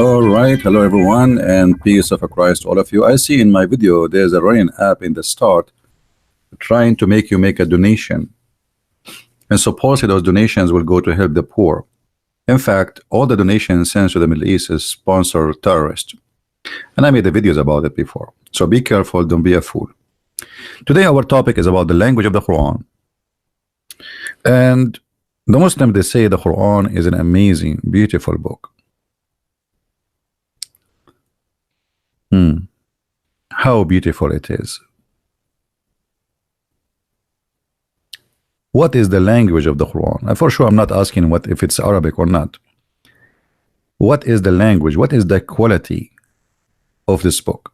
All right, hello everyone, and peace of Christ to all of you. I see in my video there's a running app in the start trying to make you make a donation, and supposedly those donations will go to help the poor. In fact, all the donations sent to the Middle East is sponsor terrorists, and I made the videos about it before. So be careful, don't be a fool. Today our topic is about the language of the Quran, and the Muslims, they say the Quran is an amazing, beautiful book. How beautiful it is. What is the language of the Quran? For sure, I'm not asking what if it's Arabic or not. What is the language? What is the quality of this book?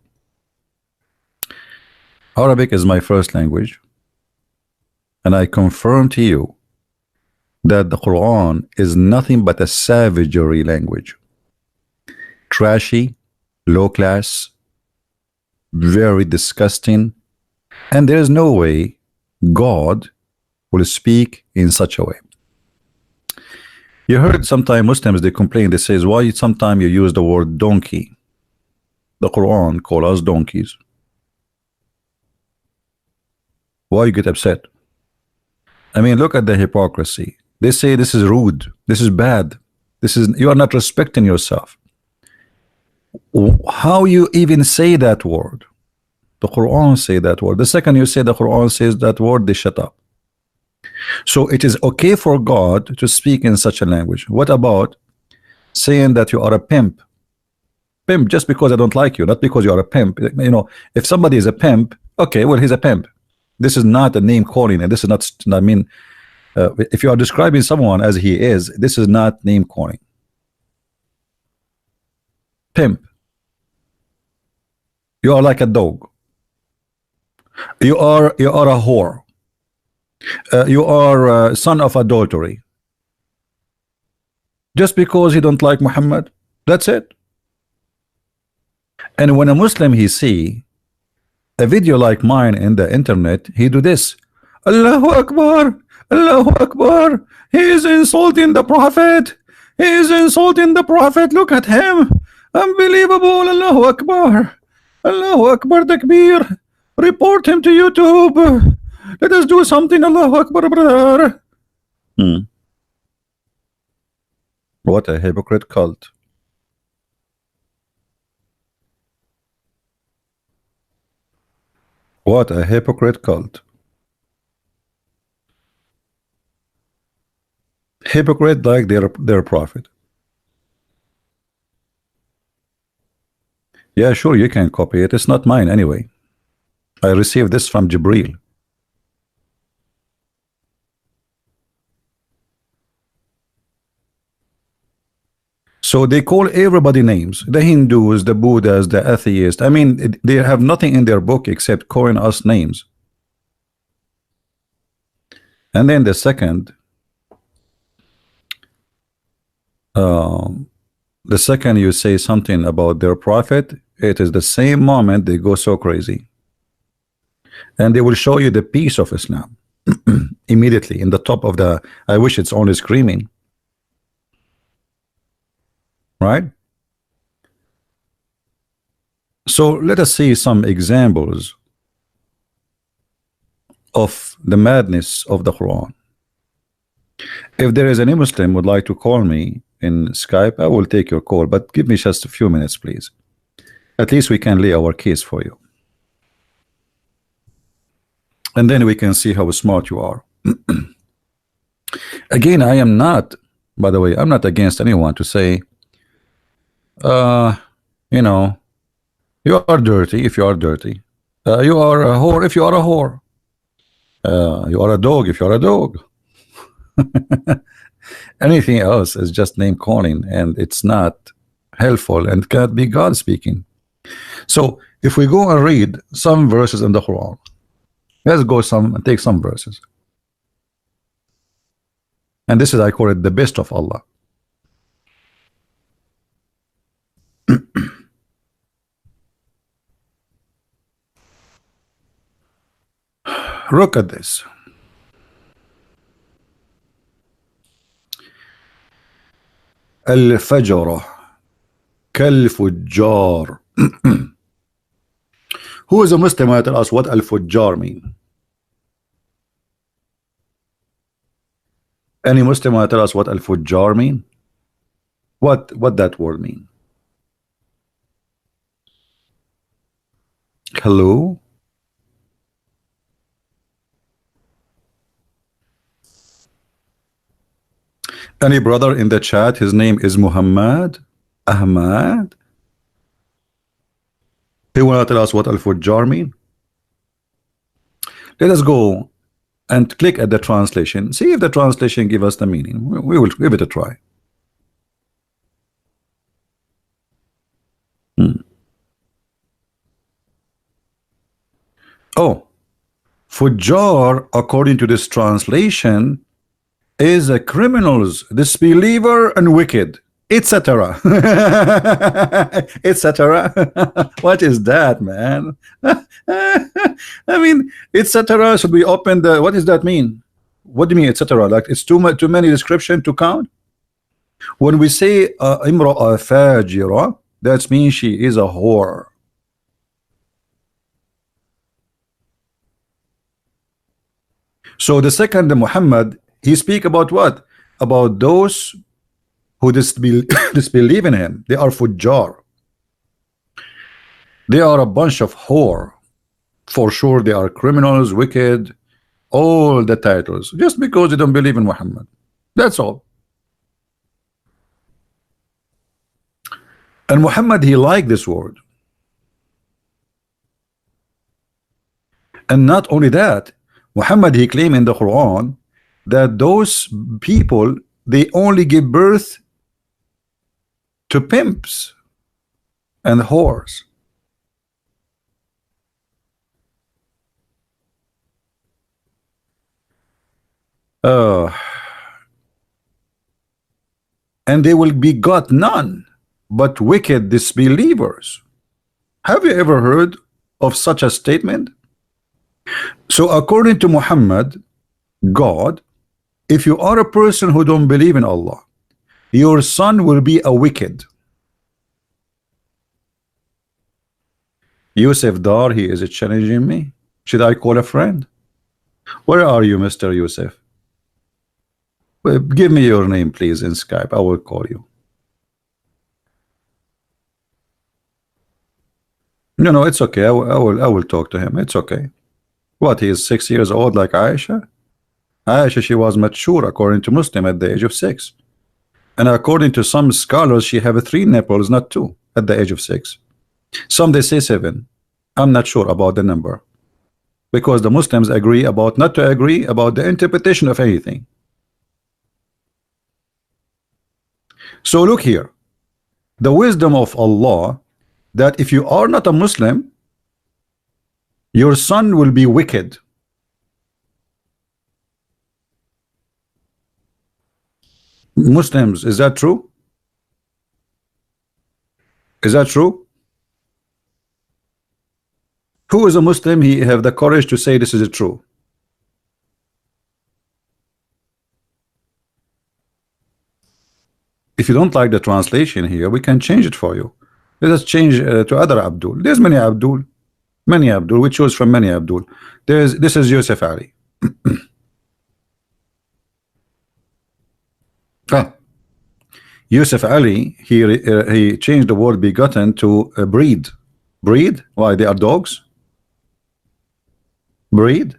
Arabic is my first language, and I confirm to you that the Quran is nothing but a savagery language. Trashy, low class, very disgusting, and there is no way God will speak in such a way. You heard sometimes Muslims, they complain, they say, why sometimes you use the word donkey? The Quran call us donkeys. Why you get upset? I mean, look at the hypocrisy. They say this is rude, this is bad, this is, you are not respecting yourself. How you even say that word? The Quran say that word. The second you say the Quran says that word, they shut up. So it is okay for God to speak in such a language. What about saying that you are a pimp? Pimp just because I don't like you, not because you are a pimp. You know, if somebody is a pimp, okay, well, he's a pimp. This is not a name calling, and this is not, I mean, if you are describing someone as he is, this is not name calling. Pimp. You are like a dog. You are a whore. You are a son of adultery. Just because he don't like Muhammad, that's it. And when a Muslim he see a video like mine in the internet, he do this. Allahu Akbar, Allahu Akbar. He is insulting the Prophet. He is insulting the Prophet. Look at him. Unbelievable. Allahu Akbar. Allahu Akbar Takbir. Report him to YouTube. Let us do something. Allahu Akbar, brother. What a hypocrite cult. What a hypocrite cult. Hypocrite like their prophet. Yeah, sure, you can copy it. It's not mine anyway. I received this from Jibril. So they call everybody names. The Hindus, the Buddhas, the atheists. I mean, they have nothing in their book except calling us names. And then the second you say something about their prophet, it is the same moment they go so crazy. And they will show you the peace of Islam immediately in the top of the, I wish it's only screaming. Right? So let us see some examples of the madness of the Quran. If there is any Muslim would like to call me in Skype, I will take your call, but give me just a few minutes, please. At least we can lay our case for you. And then we can see how smart you are. Again, I am not, by the way, I'm not against anyone to say, you know, you are dirty if you are dirty. You are a whore if you are a whore. You are a dog if you are a dog. Anything else is just name calling, and it's not helpful and can't be God speaking. So if we go and read some verses in the Quran, let's go take some verses. And this is, I call it the best of Allah. Look at this. Al-Fajr Kal-Fujjar. Who is a Muslim who tell us what Al-Fujjar mean? Any Muslim who tell us what Al-Fujjar mean? What that word mean? Hello? Any brother in the chat, his name is Muhammad Ahmad? He will tell us what Al-Fujjar mean? Let us go and click at the translation. See if the translation give us the meaning. We will give it a try. Oh, Fujjar, according to this translation, is a criminals, disbeliever, and wicked, etc. etc. What is that, man? I mean, etc. Should we open the? What does that mean? What do you mean, etc.? Like it's too many description to count. When we say imra'a fajira, that means she is a whore. So the second Muhammad, he speak about what? About those who disbelieve in him. They are fujjar. They are a bunch of whore. For sure they are criminals, wicked, all the titles, just because they don't believe in Muhammad. That's all. And Muhammad, he liked this word. And not only that, Muhammad, he claimed in the Quran that those people, they only give birth to pimps and whores. And they will begot none but wicked disbelievers. Have you ever heard of such a statement? So according to Muhammad, God, if you are a person who don't believe in Allah, your son will be a wicked. Yusuf Dar, he is challenging me. Should I call a friend? Where are you, Mr. Yusuf? Well, give me your name, please, in Skype. I will call you. No, it's okay. I will talk to him. It's okay. What, he is 6 years old like Aisha? Aisha, she was mature according to Muslim at the age of 6. And according to some scholars, she have 3 nipples, not 2, at the age of 6. Some they say 7. I'm not sure about the number, because the Muslims agree about not to agree about the interpretation of anything. So look here, the wisdom of Allah, that if you are not a Muslim, your son will be wicked. Muslims, is that true? Is that true? Who is a Muslim, he have the courage to say this is true? If you don't like the translation here, we can change it for you. Let us change to other Abdul. There's many Abdul. Many Abdul. We choose from many Abdul. This is Yusuf Ali. Yusuf Ali, he changed the word begotten to breed. Breed? Why, they are dogs? Breed?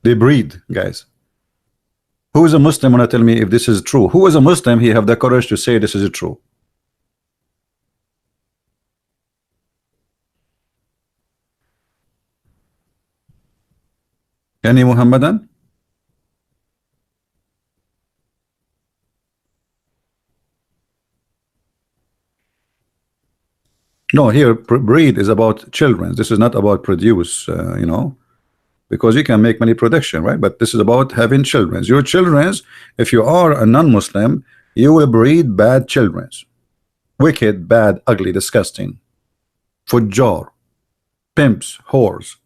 They breed, guys. Who is a Muslim wanna tell me if this is true? Who is a Muslim, he have the courage to say this is true? Any Muhammadan? No, here breed is about children. This is not about produce, you know, because you can make many prediction, right? But this is about having children. Your children, if you are a non-Muslim, you will breed bad children. Wicked, bad, ugly, disgusting. Fujjar, pimps, whores.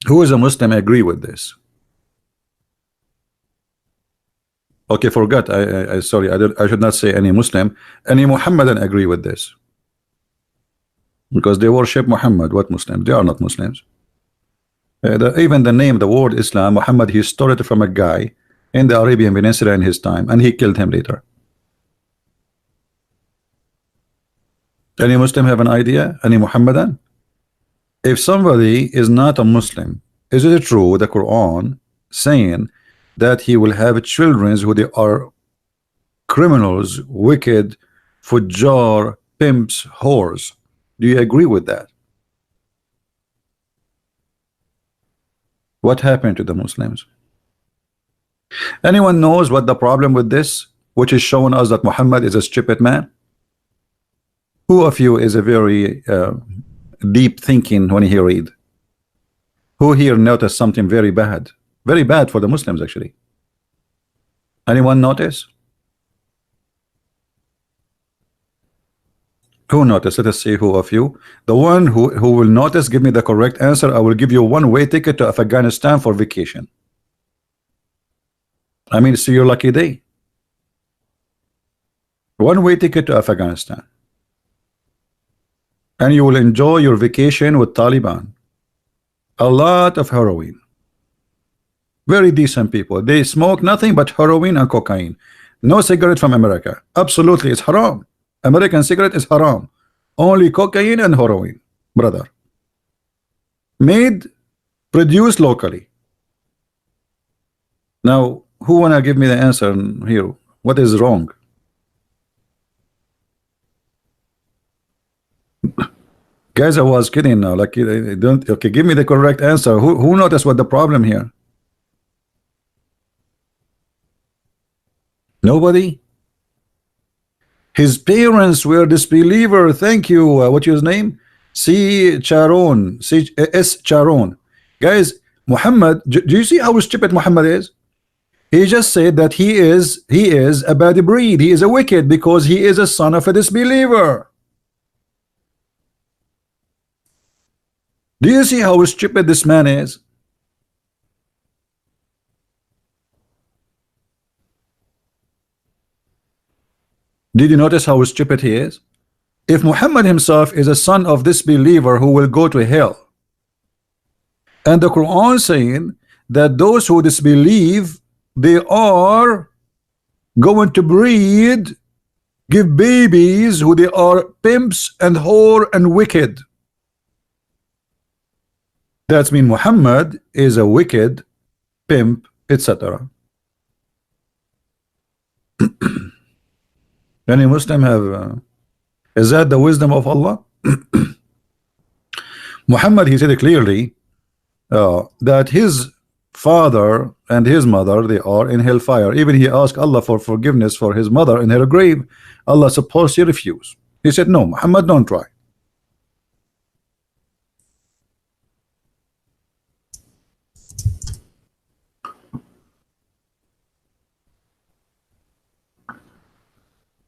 Who is a Muslim agree with this? Okay, forgot. I sorry. I should not say any Muslim. Any Muhammadan agree with this because they worship Muhammad. What Muslims? They are not Muslims. Even the name, the word Islam, Muhammad, he stole it from a guy in the Arabian Peninsula in his time, and he killed him later. Any Muslim have an idea? Any Muhammadan? If somebody is not a Muslim, is it true the Quran saying that he will have children who they are criminals, wicked, fujjar, pimps, whores? Do you agree with that? What happened to the Muslims? Anyone knows what the problem with this, which is showing us that Muhammad is a stupid man? Who of you is a very deep thinking when he read? Who here noticed something very bad for the Muslims actually? Anyone notice? Who noticed? Let us see who of you. The one who will notice, give me the correct answer. I will give you one-way ticket to Afghanistan for vacation. I mean, see your lucky day. One-way ticket to Afghanistan. And you will enjoy your vacation with Taliban. A lot of heroin. Very decent people. They smoke nothing but heroin and cocaine. No cigarette from America. Absolutely, it's haram. American cigarette is haram. Only cocaine and heroin, brother. Made, produced locally. Now, who wanna give me the answer here? What is wrong? Guys, I was kidding now. Like, don't. Okay, give me the correct answer. Who noticed what the problem here? Nobody. His parents were disbeliever. Thank you. What's his name? C. Charon. C. S. Charon. Guys, Muhammad. Do you see how stupid Muhammad is? He just said that he is a bad breed. He is a wicked because he is a son of a disbeliever. Do you see how stupid this man is? Did you notice how stupid he is? If Muhammad himself is a son of this believer who will go to hell, and the Quran saying that those who disbelieve, they are going to breed, give babies who they are pimps and whore and wicked. That's mean Muhammad is a wicked pimp, etc. Any Muslim have is that the wisdom of Allah? Muhammad, he said clearly that his father and his mother, they are in hellfire. Even he asked Allah for forgiveness for his mother in her grave. Allah supposedly refused. He said, no, Muhammad, don't try.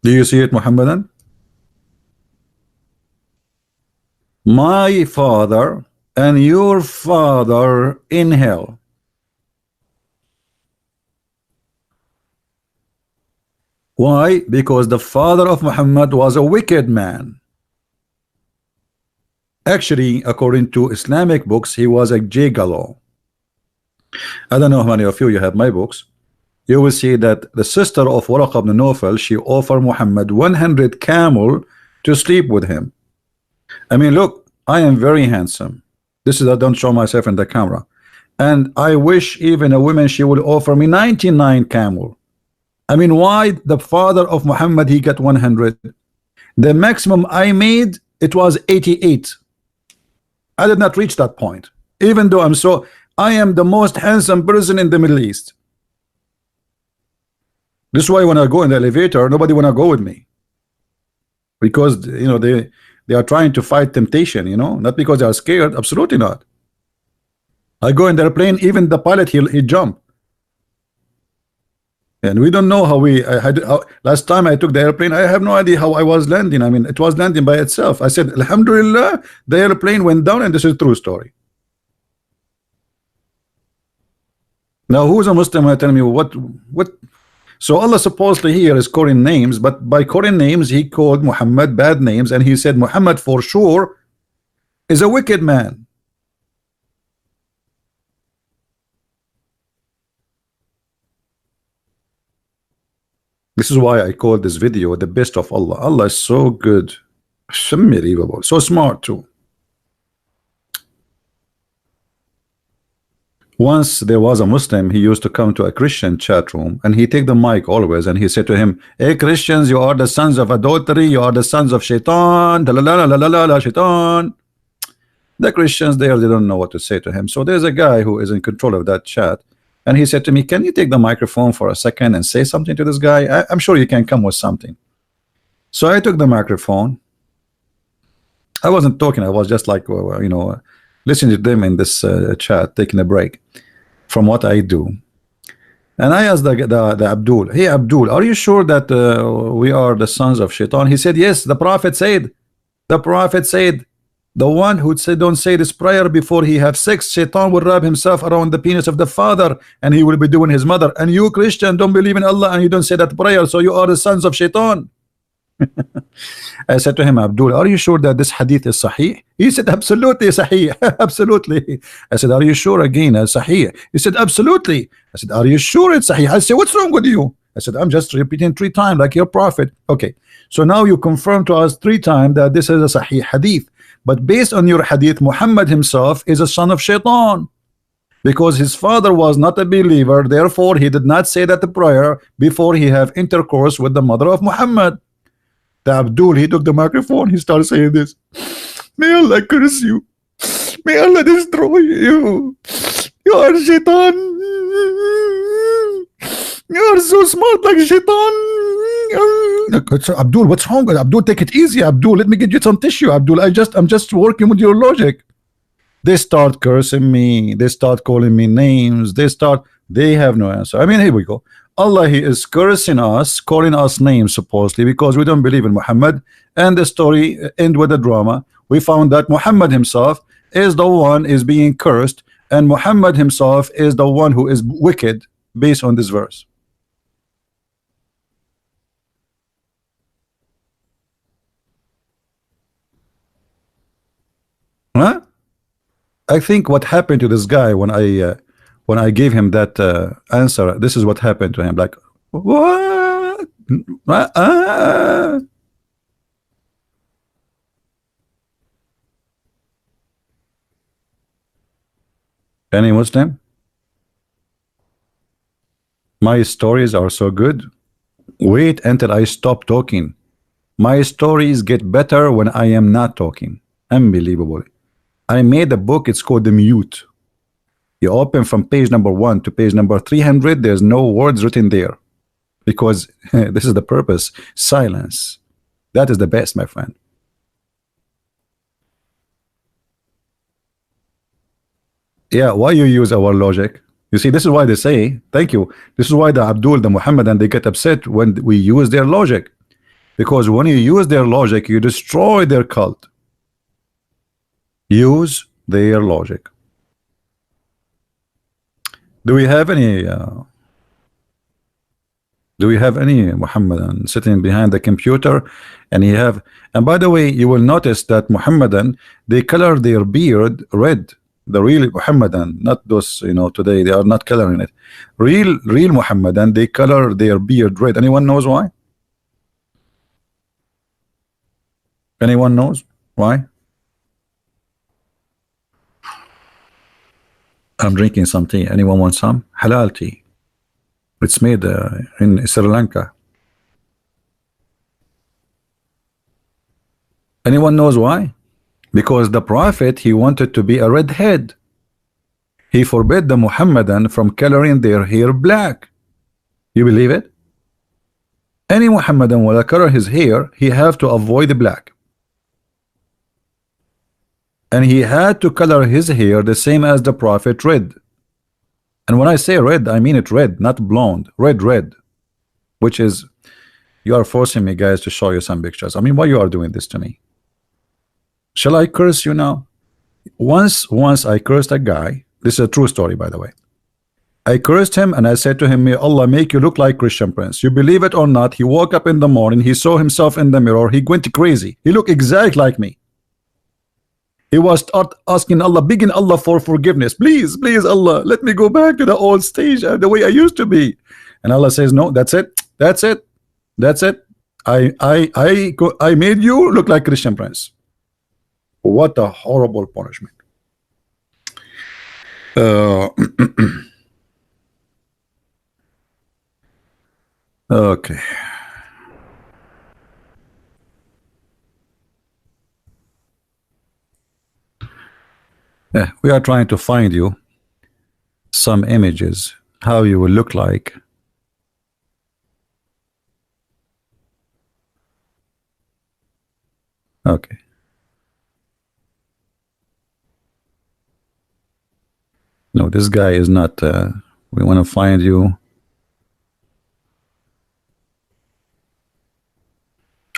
Do you see it, Muhammadan? My father and your father in hell. Why? Because the father of Muhammad was a wicked man. Actually, according to Islamic books, he was a gigolo. I don't know how many of you have my books. You will see that the sister of Waraq ibn Nawfal, she offered Muhammad 100 camel to sleep with him. I mean, look, I am very handsome. This is, I don't show myself in the camera. And I wish even a woman, she would offer me 99 camel. I mean, why the father of Muhammad, he got 100? The maximum I made, it was 88. I did not reach that point. Even though I am the most handsome person in the Middle East. This is why when I go in the elevator, nobody wanna go with me, because you know they are trying to fight temptation, you know, not because they are scared. Absolutely not. I go in the airplane, even the pilot he jump, and we don't know how we. Last time I took the airplane, I have no idea how I was landing. I mean, it was landing by itself. I said, Alhamdulillah, the airplane went down, and this is a true story. Now, who's a Muslim? Tell me what. So Allah supposedly here is calling names, but by calling names he called Muhammad bad names, and he said Muhammad for sure is a wicked man. This is why I call this video the best of Allah. Allah is so good, so unbelievable, so smart too. Once there was a Muslim, he used to come to a Christian chat room, and he take the mic always, and he said to him, "Hey Christians, you are the sons of adultery, you are the sons of shaitan, la la la la la la shaitan." The Christians there, they don't know what to say to him. So there's a guy who is in control of that chat, and he said to me, "Can you take the microphone for a second and say something to this guy? I'm sure you can come with something." So I took the microphone. I wasn't talking, I was just like, you know, listening to them in this chat, taking a break from what I do. And I asked the Abdul, "Hey Abdul, are you sure that we are the sons of shaitan?" He said, "Yes, the Prophet said, the one who said don't say this prayer before he have sex, shaitan will wrap himself around the penis of the father and he will be doing his mother. And you Christian don't believe in Allah and you don't say that prayer, so you are the sons of shaitan." I said to him, "Abdul, are you sure that this hadith is sahih?" He said, "Absolutely sahih." Absolutely. I said, "Are you sure again sahih?" He said, "Absolutely." I said, "Are you sure it's sahih?" I said, "What's wrong with you?" I said, "I'm just repeating 3 times like your prophet." Okay, so now you confirm to us 3 times that this is a sahih hadith, but based on your hadith, Muhammad himself is a son of shaitan because his father was not a believer, therefore he did not say that the prayer before he have intercourse with the mother of Muhammad. The Abdul, he took the microphone, he started saying this, "May Allah curse you, may Allah destroy you, you are shaitan, you are so smart like shaitan." Abdul, what's wrong? Abdul, take it easy. Abdul, let me get you some tissue. Abdul, I'm just working with your logic. They start cursing me, they start calling me names, they have no answer. I mean, here we go. Allah, he is cursing us, calling us names supposedly because we don't believe in Muhammad, and the story end with a drama. We found that Muhammad himself is the one is being cursed, and Muhammad himself is the one who is wicked based on this verse. Huh? I think what happened to this guy when I gave him that answer, this is what happened to him. Like, what? Any Muslim? My stories are so good. Wait until I stop talking. My stories get better when I am not talking. Unbelievable. I made a book, it's called The Mute. You open from page number 1 to page number 300, there's no words written there because this is the purpose. Silence. That is the best, my friend. Yeah, why you use our logic? You see, this is why they say, thank you. This is why the Abdul, the Muhammad, and they get upset when we use their logic. Because when you use their logic, you destroy their cult. Use their logic. Do we have any Muhammadan sitting behind the computer? And and by the way, you will notice that Muhammadan, they color their beard red. The real Muhammadan, not those, you know, today they are not coloring it. Real Muhammadan, they color their beard red. Anyone knows why? Anyone knows why? I'm drinking some tea. Anyone want some? Halal tea. It's made in Sri Lanka. Anyone knows why? Because the Prophet, he wanted to be a redhead. He forbid the Muhammadan from coloring their hair black. You believe it? Any Muhammadan will color his hair, he have to avoid the black. And he had to color his hair the same as the Prophet, red. And when I say red, I mean it red, not blonde. Red. Which is, you are forcing me, guys, to show you some pictures. I mean, why you are doing this to me? Shall I curse you now? Once I cursed a guy. This is a true story, by the way. I cursed him and I said to him, may Allah make you look like Christian Prince. You believe it or not, he woke up in the morning, he saw himself in the mirror, he went crazy. He looked exactly like me. He was start asking Allah, begging Allah for forgiveness. Please, please, Allah, let me go back to the old stage, the way I used to be. And Allah says, no, that's it. That's it. That's it. I made you look like Christian Prince. What a horrible punishment. Okay. Yeah, we are trying to find you some images, how you will look like. Okay. No, this guy is not. We want to find you.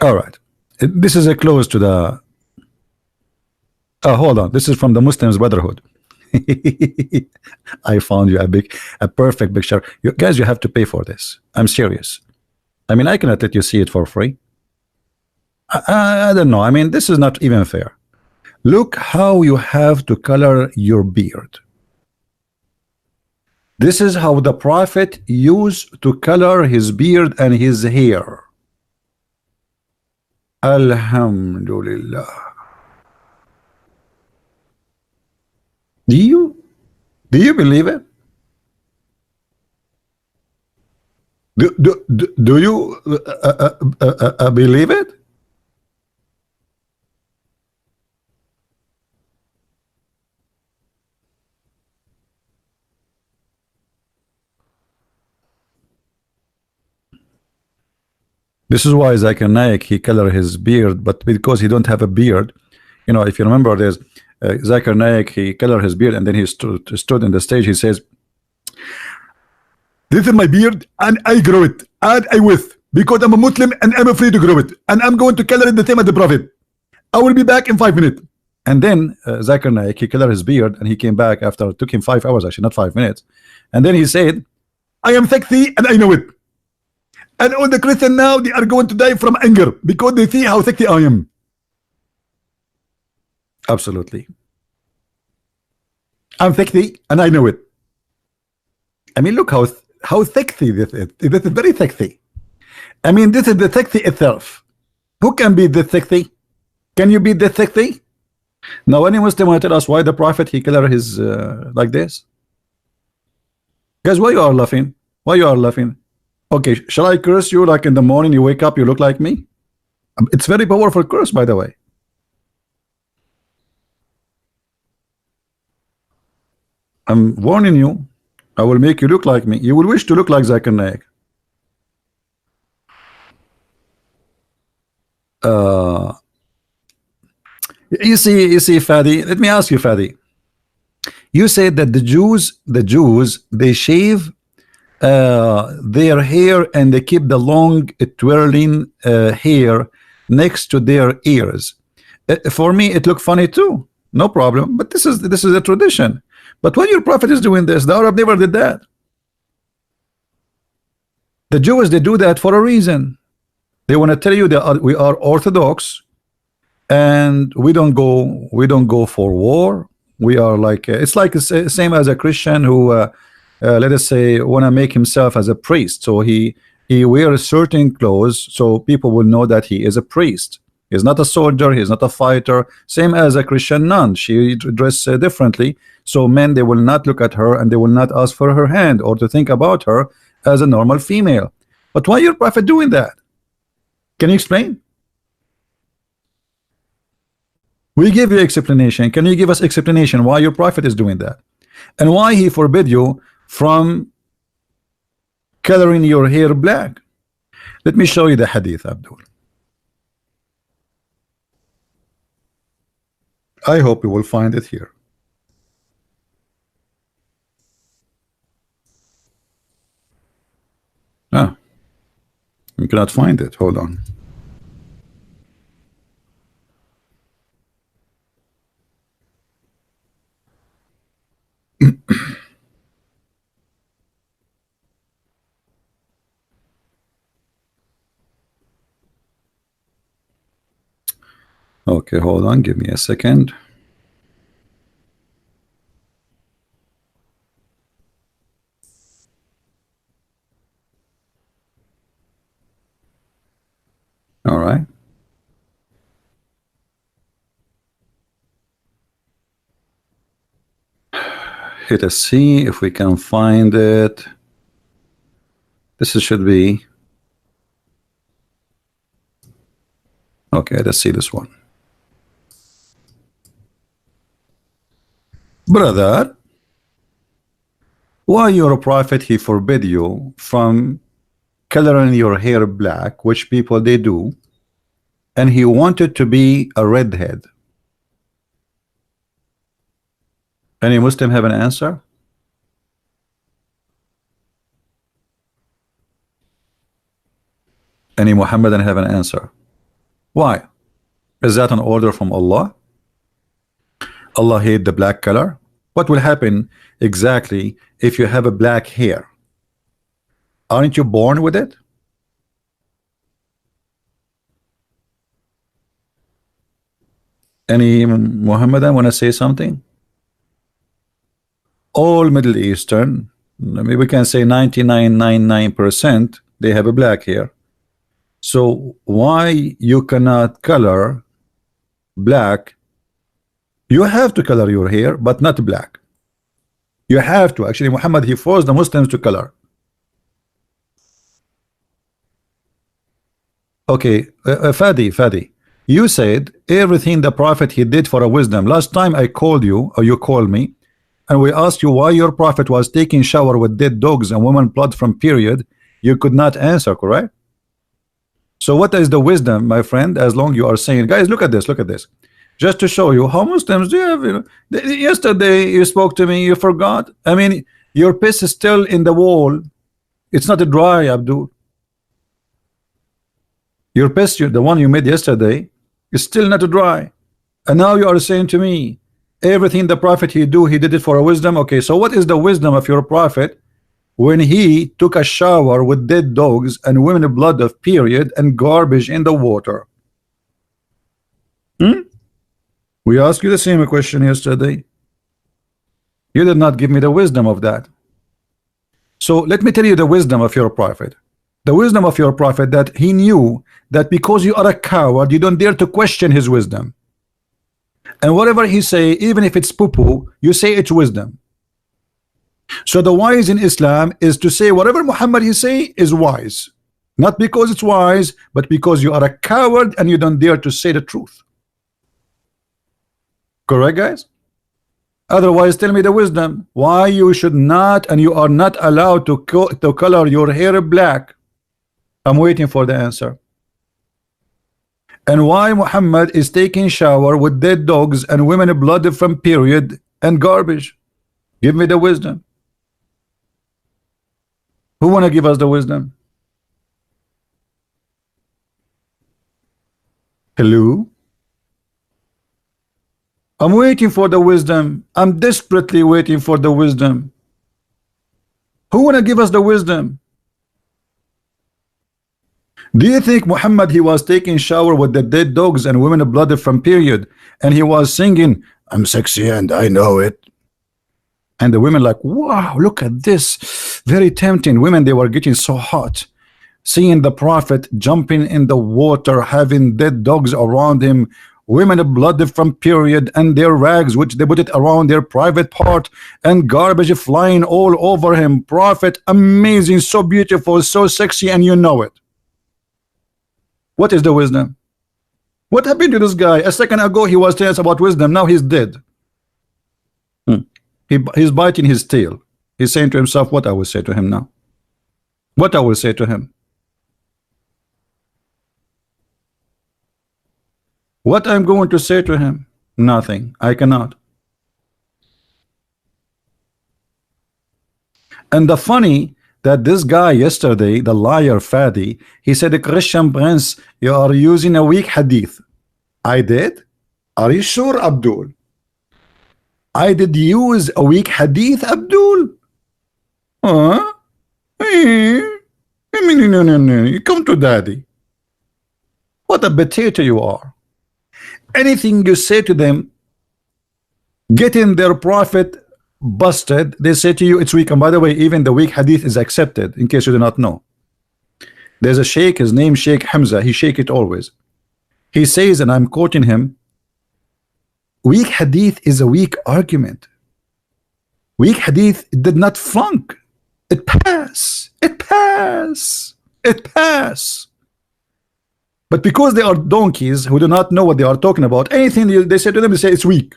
All right. This is a close to the. Oh, hold on. This is from the Muslims Brotherhood. I found you a perfect picture. You guys, you have to pay for this. I'm serious. I mean, I cannot let you see it for free. I don't know. I mean, this is not even fair. Look how you have to color your beard. This is how the Prophet used to color his beard and his hair. Alhamdulillah. Do you believe it? Do you believe it? This is why Zakir Naik, he color his beard, but because he don't have a beard, you know, if you remember, there's Zakir Naik, he color his beard, and then he stood in the stage. He says, "This is my beard, and I grow it, and I with because I'm a Muslim and I'm afraid to grow it, and I'm going to color it the same as the Prophet. I will be back in 5 minutes." And then Zakir Naik, he colored his beard, and he came back after. It took him 5 hours, actually, not 5 minutes. And then he said, "I am sexy, and I know it. And all the Christians now, they are going to die from anger because they see how sexy I am." Absolutely. I'm sexy and I know it. I mean, look how sexy this is. This is very sexy. I mean, this is the sexy itself. Who can be this sexy? Can you be this sexy? Now, any Muslim want to tell us why the Prophet he color his like this? Guys, why you are laughing? Why you are laughing? Okay, shall I curse you like in the morning you wake up, you look like me? It's very powerful curse, by the way. I'm warning you. I will make you look like me. You will wish to look like Zakir Naik. You see, Fadi. Let me ask you, Fadi. You said that the Jews, they shave their hair and they keep the long twirling hair next to their ears. For me, it looked funny too. No problem. But this is a tradition. But when your Prophet is doing this, the Arab never did that. The Jews, they do that for a reason. They want to tell you that we are Orthodox and we don't go for war. We are like it's like the same as a Christian who let us say want to make himself as a priest, so he wears certain clothes so people will know that he is a priest. He's not a soldier, he's not a fighter. Same as a Christian nun, she dresses differently, so men, they will not look at her and they will not ask for her hand or to think about her as a normal female. But why your Prophet doing that? Can you explain? We give you explanation. Can you give us explanation why your Prophet is doing that and why he forbid you from coloring your hair black? Let me show you the hadith, Abdul. I hope you will find it here. Ah, you cannot find it. Hold on. Okay, hold on, give me a second. All right. Hit a C if we can find it. Should be okay. Let's see this one, brother. Why your prophet he forbid you from coloring your hair black, which people they do, and he wanted to be a redhead? Any Muslim have an answer? Any Muhammadan have an answer? Why? Is that an order from Allah? Allah hate the black color? What will happen exactly if you have a black hair? Aren't you born with it? Any Muhammadan want to say something? All Middle Eastern, maybe we can say 99.99%, they have a black hair. So why you cannot color black? You have to color your hair, but not black. You have to. Actually, Muhammad, he forced the Muslims to color. Okay, Fadi, you said everything the prophet he did for a wisdom. Last time I called you, or you called me, and we asked you why your prophet was taking shower with dead dogs and women blood from period. You could not answer, correct? So what is the wisdom, my friend? As long you are saying, guys, look at this, just to show you how Muslims do have, yesterday you spoke to me, you forgot. I mean, your piss is still in the wall. It's not dry, Abdul. Your piss, the one you made yesterday, is still not dry. And now you are saying to me, everything the prophet he did it for a wisdom. Okay, so what is the wisdom of your prophet when he took a shower with dead dogs and women blood of period and garbage in the water? We asked you the same question yesterday. You did not give me the wisdom of that. So let me tell you the wisdom of your prophet. The wisdom of your prophet, that he knew that because you are a coward, you don't dare to question his wisdom. And whatever he say, even if it's poo-poo, you say it's wisdom. So the wise in Islam is to say whatever Muhammad he say is wise. Not because it's wise, but because you are a coward and you don't dare to say the truth. Correct, guys? Otherwise, tell me the wisdom. Why you should not and you are not allowed to color your hair black. I'm waiting for the answer. And why Muhammad is taking shower with dead dogs and women blood from period and garbage. Give me the wisdom. Who want to give us the wisdom? Hello? I'm waiting for the wisdom. I'm desperately waiting for the wisdom. Who want to give us the wisdom? Do you think Muhammad he was taking shower with the dead dogs and women blood from period and he was singing, I'm sexy and I know it? And the women like, wow, look at this, very tempting. Women, they were getting so hot seeing the prophet jumping in the water, having dead dogs around him, women blood from period and their rags which they put it around their private part, and garbage flying all over him. Prophet amazing, so beautiful, so sexy, and you know it. What is the wisdom? What happened to this guy? A second ago he was telling us about wisdom, now he's dead. He's biting his tail. He's saying to himself, what I will say to him now? What I will say to him? What I'm going to say to him? Nothing. I cannot. And the funny that this guy yesterday, the liar Fadi, he said, Christian Prince, you are using a weak hadith. I did? Are you sure, Abdul? I did use a weak hadith, Abdul? Huh? No. You come to daddy. What a potato you are. Anything you say to them, getting their prophet busted, they say to you it's weak. And by the way, even the weak hadith is accepted, in case you do not know. There's a sheikh, his name Sheikh Hamza, he shake it always. He says, and I'm quoting him, weak hadith is a weak argument. Weak hadith did not flunk. It pass. It pass. It pass. But because they are donkeys who do not know what they are talking about, anything they say to them, they say it's weak.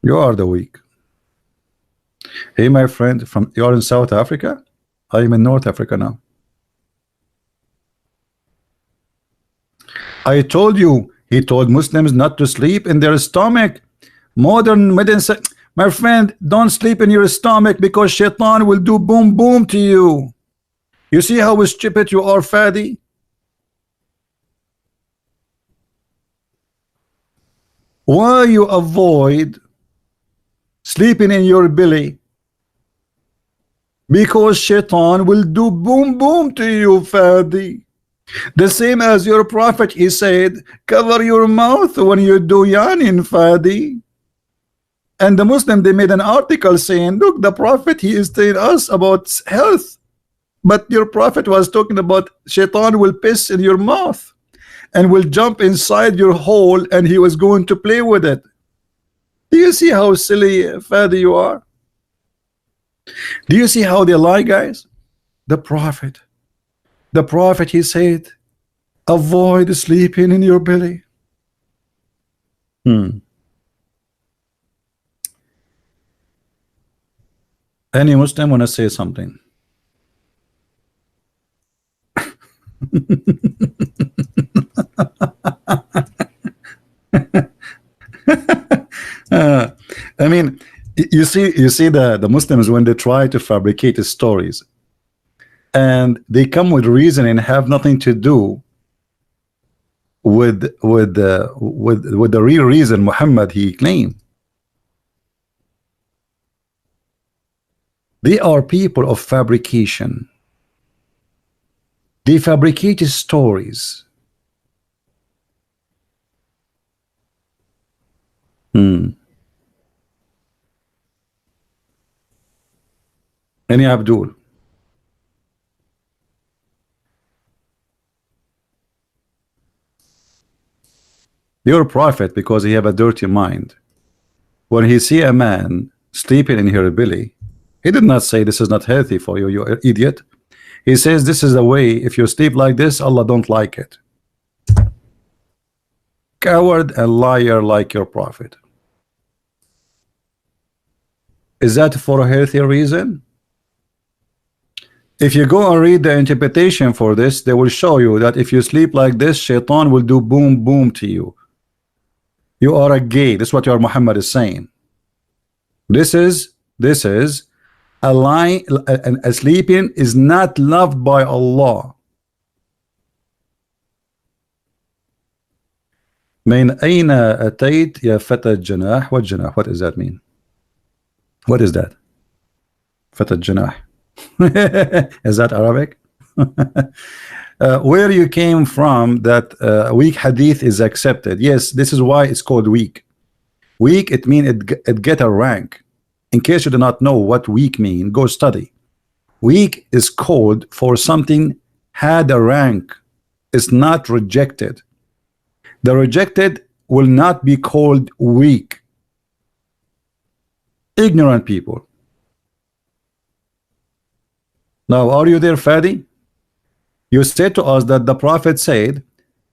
You are the weak. Hey, my friend, you are in South Africa? I am in North Africa now. I told you, he told Muslims not to sleep in their stomach. Modern medicine, my friend, don't sleep in your stomach because shaitan will do boom boom to you. You see how stupid you are, Fadi? Why you avoid sleeping in your belly? Because shaitan will do boom boom to you, Fadi. The same as your prophet, he said, cover your mouth when you do yanin, Fadi. And the Muslim, they made an article saying, look, the prophet, he is telling us about health, but your prophet was talking about shaitan will piss in your mouth and will jump inside your hole and he was going to play with it. Do you see how silly, Fadi, you are? Do you see how they lie, guys? The prophet, he said, avoid sleeping in your belly. Any Muslim want to say something? I mean, you see the Muslims, when they try to fabricate stories and they come with reason and have nothing to do with the real reason Muhammad he claimed. They are people of fabrication. They fabricate stories. Any Abdul? Your prophet, because he have a dirty mind, when he see a man sleeping in her belly, he did not say this is not healthy for you, you idiot. He says this is the way, if you sleep like this, Allah don't like it. Coward and liar like your prophet. Is that for a healthy reason? If you go and read the interpretation for this, they will show you that if you sleep like this, shaitan will do boom boom to you. You are a gay. This is what your Muhammad is saying. This is a lie, and a sleeping is not loved by Allah. من أين أتيت يا فتى الجناح? What جناح? What does that mean? What is that? فتى الجناح. Is that Arabic? Where you came from, that weak hadith is accepted. Yes, this is why it's called weak. Weak, it means it get a rank. In case you do not know what weak mean, go study. Weak is called for something had a rank. It's not rejected. The rejected will not be called weak. Ignorant people. Now, are you there, Fadi? You said to us that the prophet said,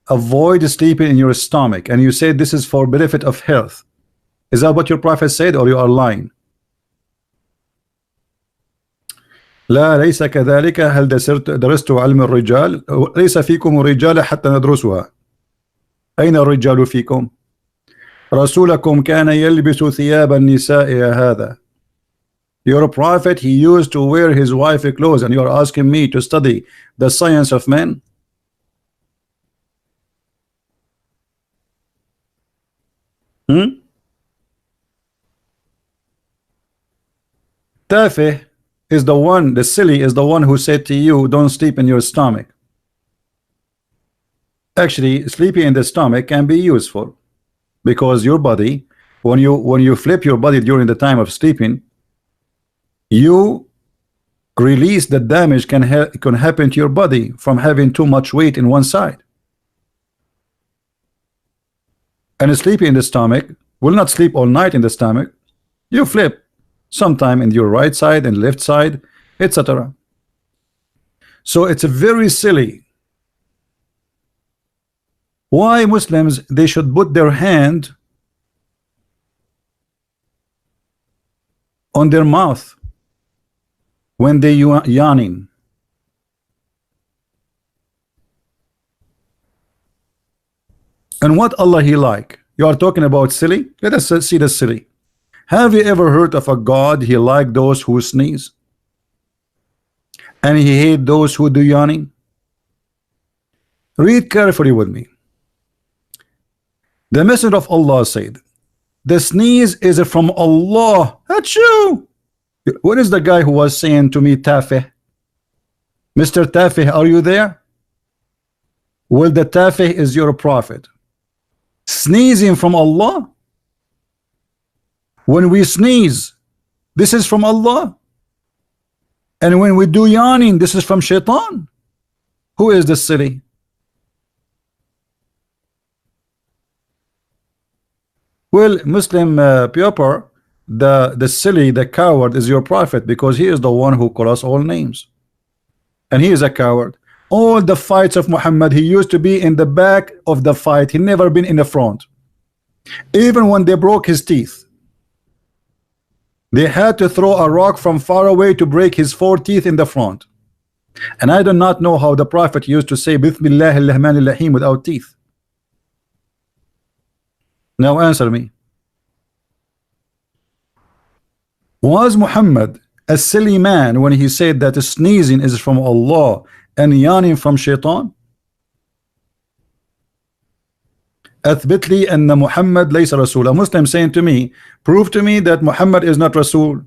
avoid sleeping in your stomach, and you said this is for benefit of health. Is that what your prophet said, or you are lying? لا ليس كذلك. هل درست علم الرجال؟ ليس فيكم رجال حتى ندرسها. أين الرجال فيكم؟ رسولكم كان يلبس ثياب النساء يا هذا. Your prophet, he used to wear his wife's clothes, and you are asking me to study the science of men? تافه. is the one, the silly is the one who said to you, don't sleep in your stomach. Actually, sleeping in the stomach can be useful, because your body, when you flip your body during the time of sleeping, you release the damage can happen to your body from having too much weight in one side. And sleeping in the stomach will not sleep all night in the stomach. You flip sometime in your right side and left side, etc. So it's very silly why Muslims they should put their hand on their mouth when they yawning. And what Allah He like? You are talking about silly? Let us see the silly. Have you ever heard of a God He like those who sneeze? And He hate those who do yawning? Read carefully with me. The Messenger of Allah said, the sneeze is from Allah. Achoo! What is the guy who was saying to me, Tafih? Mr. Tafih, are you there? Well, the Tafih is your prophet. Sneezing from Allah? When we sneeze, this is from Allah. And when we do yawning, this is from Shaitan. Who is the silly? Well, Muslim Piopar, the silly, the coward is your prophet, because he is the one who calls us all names. And he is a coward. All the fights of Muhammad, he used to be in the back of the fight. He never been in the front. Even when they broke his teeth, they had to throw a rock from far away to break his 4 teeth in the front. And I do not know how the prophet used to say Bismillah ar-Rahman ar-Rahim without teeth. Now answer me. Was Muhammad a silly man when he said that sneezing is from Allah and yawning from Shaitan? أثبت لي أن محمد ليس رسول. A Muslim saying to me, prove to me that Muhammad is not Rasul.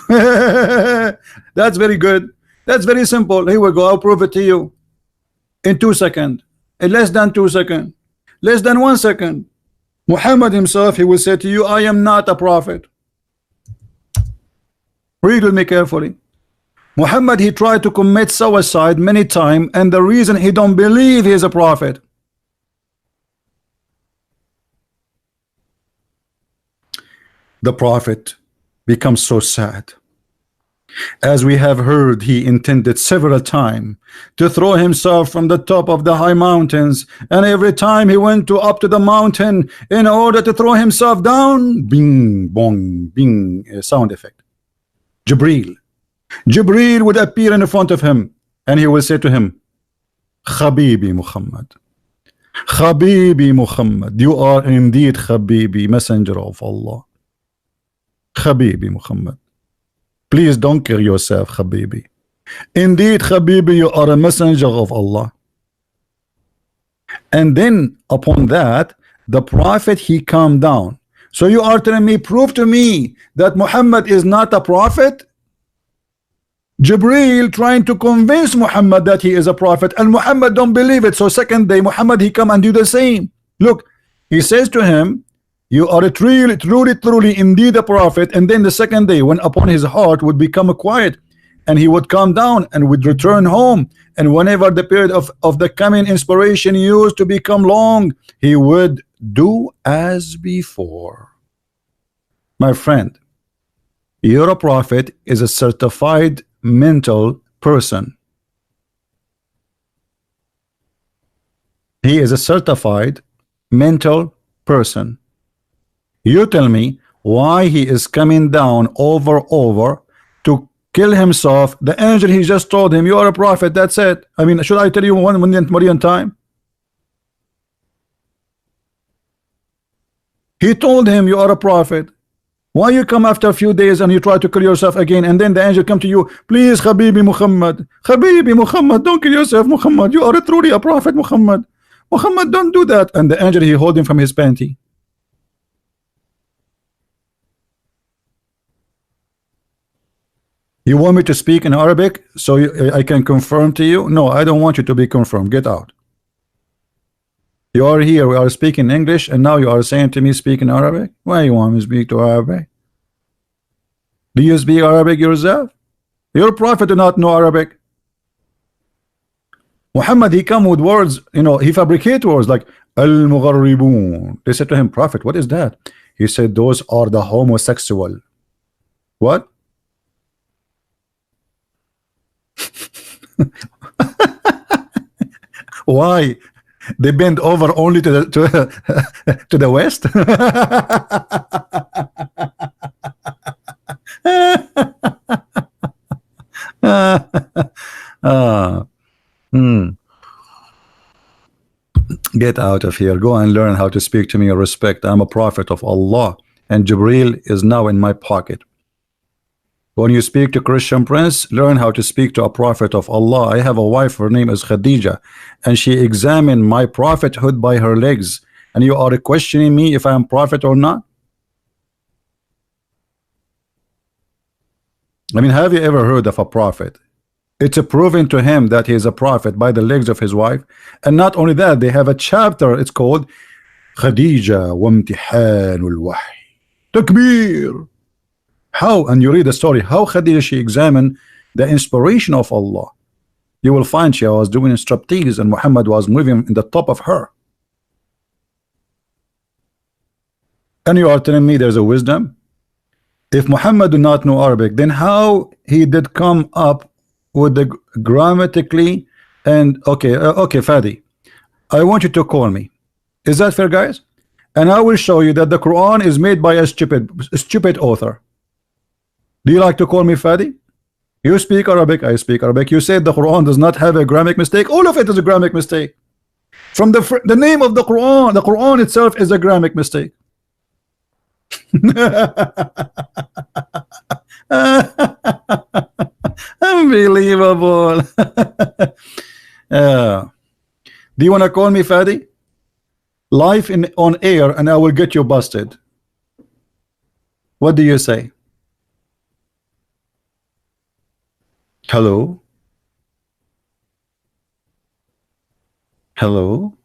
That's very good. That's very simple. Here we go. I'll prove it to you in 2 seconds. In less than 2 seconds. Less than 1 second. Muhammad himself, he will say to you, I am not a prophet. Read with me carefully. Muhammad, he tried to commit suicide many times, and the reason he don't believe he is a prophet. The prophet becomes so sad. As we have heard, he intended several times to throw himself from the top of the high mountains, and every time he went up to the mountain in order to throw himself down, bing, bong, bing, sound effect. Jibreel would appear in front of him, and he will say to him, Habibi Muhammad, Habibi Muhammad, you are indeed Habibi, messenger of Allah. Habibi Muhammad, please don't kill yourself, Habibi. Indeed, Habibi, you are a messenger of Allah. And then upon that, the prophet, he calmed down. So you are telling me, prove to me that Muhammad is not a prophet? Jibreel trying to convince Muhammad that he is a prophet, and Muhammad don't believe it. So second day, Muhammad, he come and do the same. Look, he says to him, you are truly indeed a prophet. And then the second day, when upon his heart would become quiet, and he would calm down and would return home, and whenever the period of the coming inspiration used to become long, he would do as before. My friend, you're a prophet is a certified mental person. He is a certified mental person. You tell me why he is coming down over to kill himself. The angel, he just told him, you are a prophet, that's it. I mean, should I tell you 1 million times? He told him, you are a prophet. Why you come after a few days and you try to kill yourself again, and then the angel come to you, please Habibi Muhammad, Habibi Muhammad, don't kill yourself, Muhammad, you are truly a prophet, Muhammad, don't do that. And the angel, he hold him from his panty. You want me to speak in Arabic so I can confirm to you? No, I don't want you to be confirmed. Get out. You are here, we are speaking English, and now you are saying to me speak in Arabic? Why you want me to speak to Arabic? Do you speak Arabic yourself? Your prophet do not know Arabic. Muhammad, he come with words, you know, he fabricate words like al-mugharribun. They said to him, prophet, what is that? He said, those are the homosexual. What? Why? They bend over only to the to the west. Get out of here. Go and learn how to speak to me in respect. I'm a prophet of Allah, and Jibril is now in my pocket. When you speak to Christian Prince, learn how to speak to a prophet of Allah. I have a wife, her name is Khadija, and she examined my prophethood by her legs. And you are questioning me if I am prophet or not? I mean, have you ever heard of a prophet? It's proven to him that he is a prophet by the legs of his wife. And not only that, they have a chapter, it's called Khadija wa imtihanul wahy. Takbir. How, and you read the story, how Khadija, she examined the inspiration of Allah. You will find she was doing striptease and Muhammad was moving in the top of her. And you are telling me there's a wisdom? If Muhammad do not know Arabic, then how he did come up with the grammatically and okay, Fadi, I want you to call me. Is that fair, guys? And I will show you that the Quran is made by a stupid author. Do you like to call me Fadi? You speak Arabic, I speak Arabic. You said the Quran does not have a grammar mistake. All of it is a grammar mistake. From the name of the Quran itself is a grammar mistake. Unbelievable. Do you want to call me Fadi? Live on air, and I will get you busted. What do you say? Hello? Hello?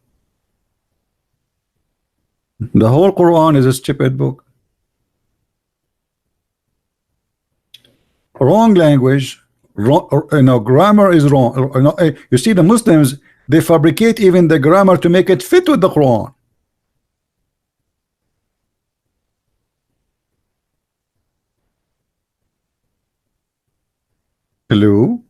The whole Quran is a stupid book. Wrong language, wrong, grammar is wrong. You see, the Muslims, they fabricate even the grammar to make it fit with the Quran. Hello?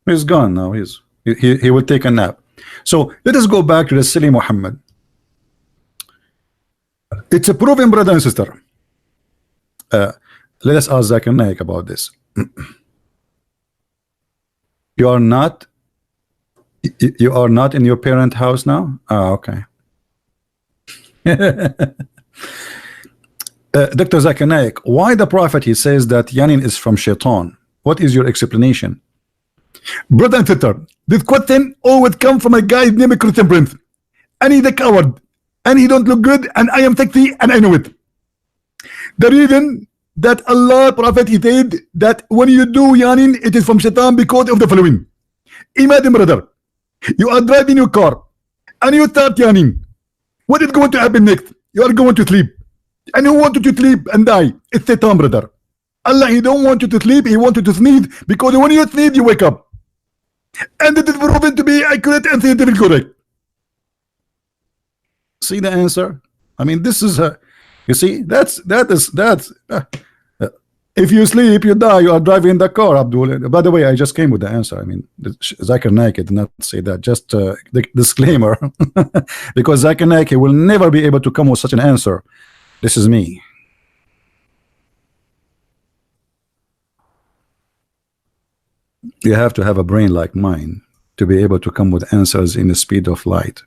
He's gone now. He will take a nap. So let us go back to the silly Muhammad. It's a proven, brother and sister. Let us ask Zakir Naik about this. You are not in your parent house now? Ah, okay. Dr. Zakir Naik, why the prophet he says that Yanin is from Shaitan? What is your explanation? Brother and sister, this question always come from a guy named Christian Prince, and he's a coward, and he don't look good, and I am sexy, and I know it. The reason that Allah prophet he said that when you do Yanin, it is from Shaitan because of the following. Imagine, brother, you are driving your car and you start Yanin. What is going to happen next? You are going to sleep, and you want to sleep and die. It's Satan, brother. Allah, he don't want you to sleep, he wants you to sneeze, because when you sneeze, you wake up. And it is proven to be accurate and scientifically correct. See the answer? I mean, this is a, you see, that's if you sleep, you die, you are driving the car, Abdul. By the way, I just came with the answer. I mean, Zakir Naik did not say that, just the disclaimer. Because Zakir Naik will never be able to come with such an answer. This is me. You have to have a brain like mine to be able to come with answers in the speed of light.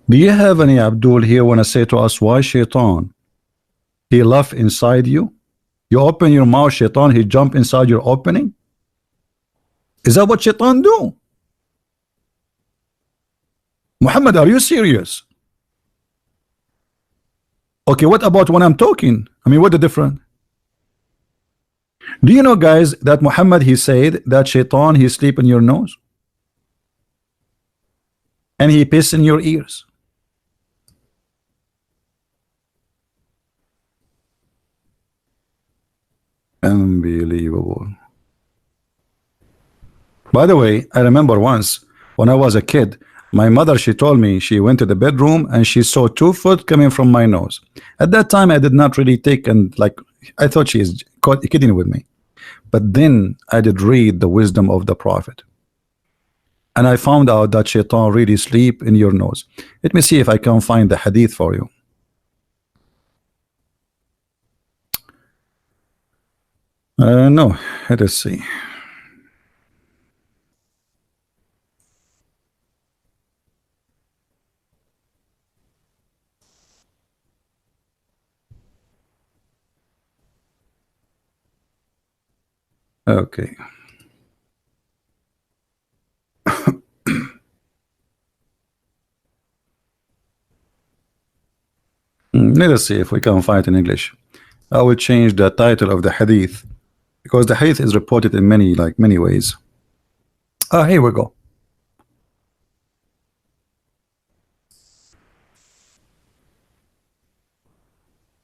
Do you have any, Abdul, here want to say to us why Shaitan he laugh inside you? You open your mouth, Shaitan he jump inside your opening? Is that what Shaitan do? Muhammad, are you serious? Okay, what about when I'm talking? I mean, what the difference? Do you know, guys, that Muhammad, he said that shaitan, he sleep in your nose and he piss in your ears? Unbelievable. By the way, I remember once when I was a kid, my mother, she told me she went to the bedroom and she saw 2 foot coming from my nose. At that time, I did not really take and like, I thought she is kidding with me. But then I did read the wisdom of the prophet. And I found out that shaitan really sleep in your nose. Let me see if I can find the hadith for you. No, let us see. Okay. Let us see if we can find it in English. I will change the title of the hadith because the hadith is reported in many ways. Ah, here we go.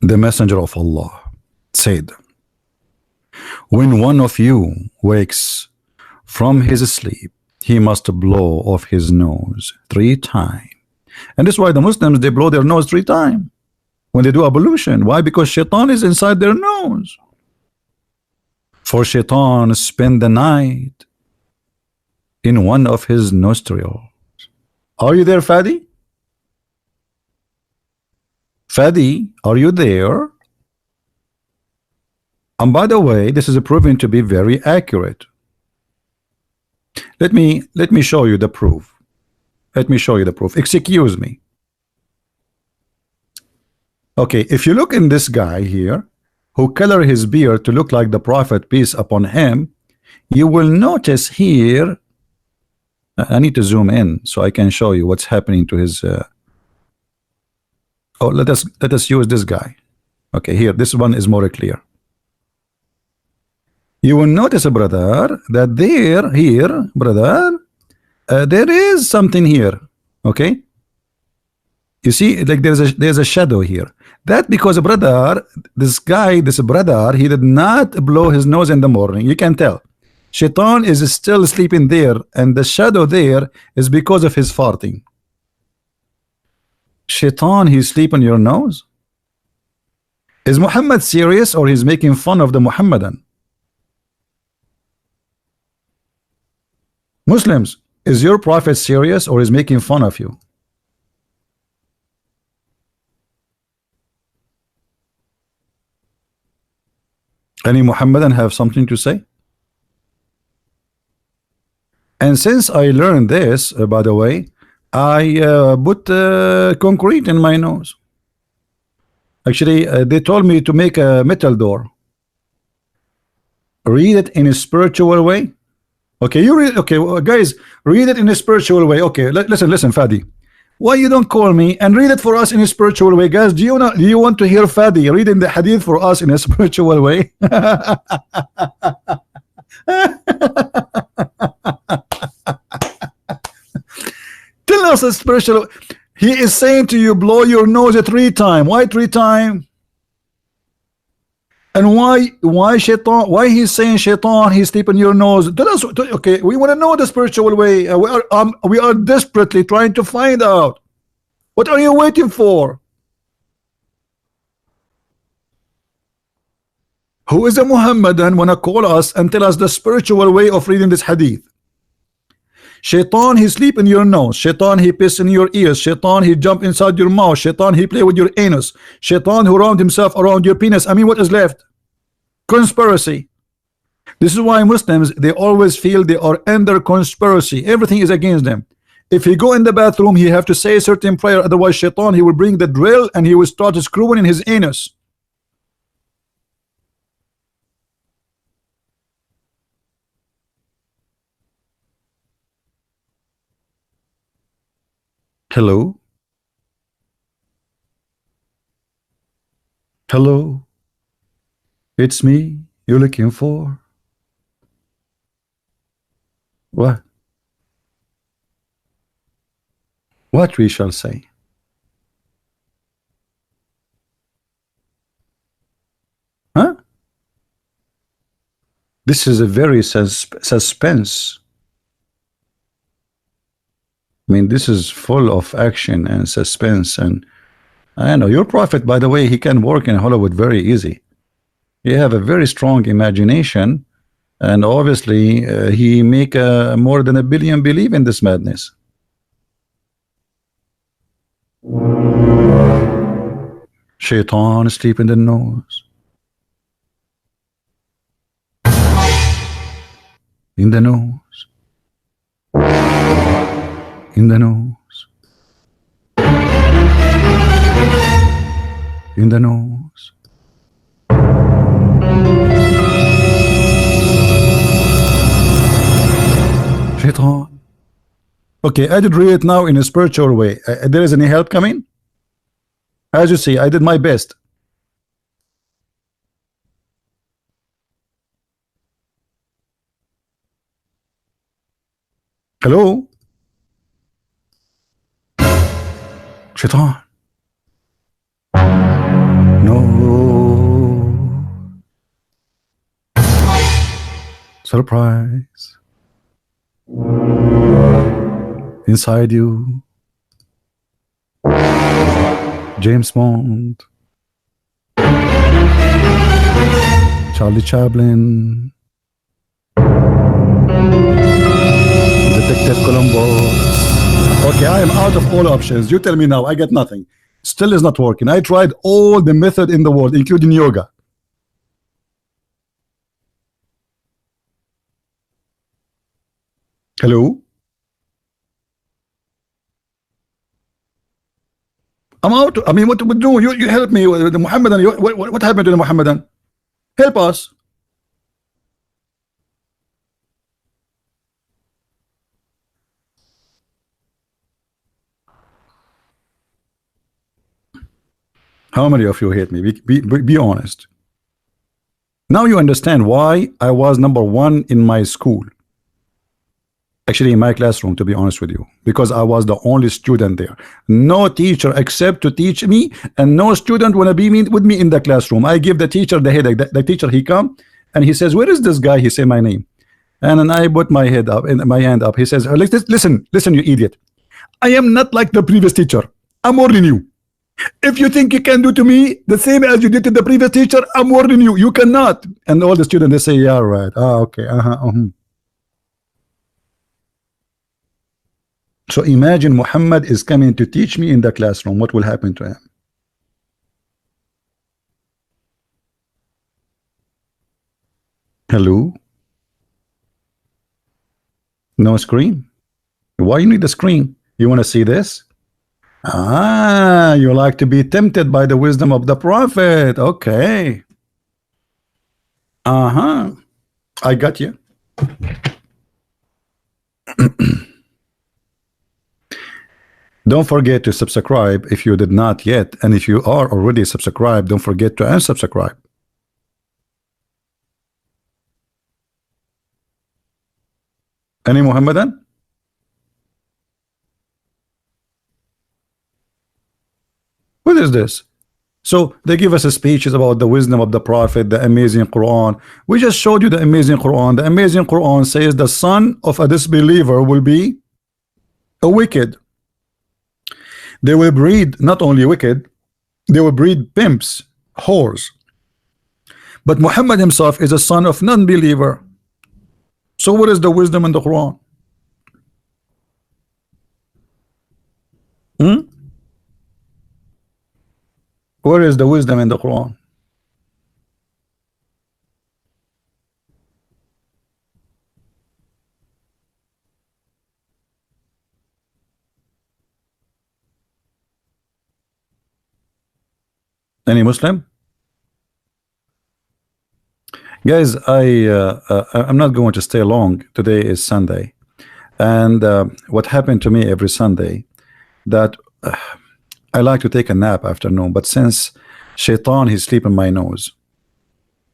The Messenger of Allah said, when one of you wakes from his sleep, he must blow off his nose 3 times. And that's why the Muslims, they blow their nose 3 times when they do ablution. Why? Because shaitan is inside their nose. For shaitan spend the night in one of his nostrils. Are you there, Fadi? Fadi, are you there? And by the way, this is proven to be very accurate. Let me show you the proof. Let me show you the proof. Excuse me. Okay, if you look in this guy here, who color his beard to look like the prophet, peace upon him, you will notice here, I need to zoom in so I can show you what's happening to his oh, let us use this guy. Okay, here, this one is more clear. You will notice, brother, that here, brother, there is something here. Okay, you see, like there's a shadow here. That because, brother, this brother, he did not blow his nose in the morning. You can tell. Shaitan is still sleeping there, and the shadow there is because of his farting. Shaitan, he sleep on your nose. Is Muhammad serious, or he's making fun of the Muhammadan? Muslims, is your prophet serious, or is making fun of you? Any Muhammadan have something to say? And since I learned this, by the way, I put concrete in my nose. Actually, they told me to make a metal door. Read it in a spiritual way. Okay, you read. Okay, well, guys, read it in a spiritual way. Okay, listen, Fadi. Why you don't call me and read it for us in a spiritual way, guys? Do you want to hear Fadi reading the hadith for us in a spiritual way? Tell us a spiritual. He is saying to you, blow your nose 3 times. Why 3 times? And why shaitan? Why he's saying shaitan? He's sleep in your nose. Tell us. Okay, we want to know the spiritual way. We are desperately trying to find out. What are you waiting for? Who is a Muhammadan wanna call us and tell us the spiritual way of reading this hadith? Shaitan, he sleep in your nose. Shaitan, he piss in your ears. Shaitan, he jump inside your mouth. Shaitan, he play with your anus. Shaitan, who round himself around your penis. I mean, what is left? Conspiracy. This is why Muslims, they always feel they are under conspiracy. Everything is against them. If he go in the bathroom, he have to say a certain prayer. Otherwise, Shaitan, he will bring the drill and he will start screwing in his anus. Hello? Hello? It's me, you're looking for? What? What we shall say? Huh? This is a very suspense. I mean, this is full of action and suspense. And I know your prophet, by the way, he can work in Hollywood very easy. You have a very strong imagination, and obviously he make more than 1 billion believe in this madness. Shaitan asleep in the nose. In the nose. In the nose. In the nose. Shaitan. Okay, I did read it now in a spiritual way. There is any help coming? As you see, I did my best. Hello? Shaitan. No. Surprise. Inside you. James Bond. Charlie Chaplin. Detective Columbo. Okay, I am out of all options. You tell me now. I get nothing. Still is not working. I tried all the method in the world, including yoga. Hello? I'm out. I mean, what to do? You help me with the Muhammadan. What happened to the Muhammadan? Help us. How many of you hate me? Be honest. Now you understand why I was #1 in my school. Actually, in my classroom, to be honest with you, because I was the only student there. No teacher except to teach me, and no student wanna be with me in the classroom. I give the teacher the headache. The teacher, he come and he says, "Where is this guy?" He say my name, and then I put my head up and my hand up. He says, listen, you idiot. I am not like the previous teacher. I'm more than you. If you think you can do to me the same as you did to the previous teacher, I'm more than you. You cannot. And all the students, they say, yeah, right. Ah, okay. So imagine Muhammad is coming to teach me in the classroom. What will happen to him? Hello? No screen? Why you need the screen? You want to see this? Ah, you like to be tempted by the wisdom of the prophet. Okay. I got you. Don't forget to subscribe if you did not yet, and if you are already subscribed, don't forget to unsubscribe. Any Muhammadan? What is this? So they give us a speeches about the wisdom of the prophet, the amazing Quran. We just showed you the amazing Quran. The amazing Quran says the son of a disbeliever will be a wicked. They will breed not only wicked, they will breed pimps, whores. But Muhammad himself is a son of non-believer. So what is the wisdom in the Quran? Where is the wisdom in the Quran? Any Muslim? Guys, I'm not going to stay long. Today is Sunday, and what happened to me every Sunday, that I like to take a nap afternoon, but since Shaitan, he's sleeping my nose.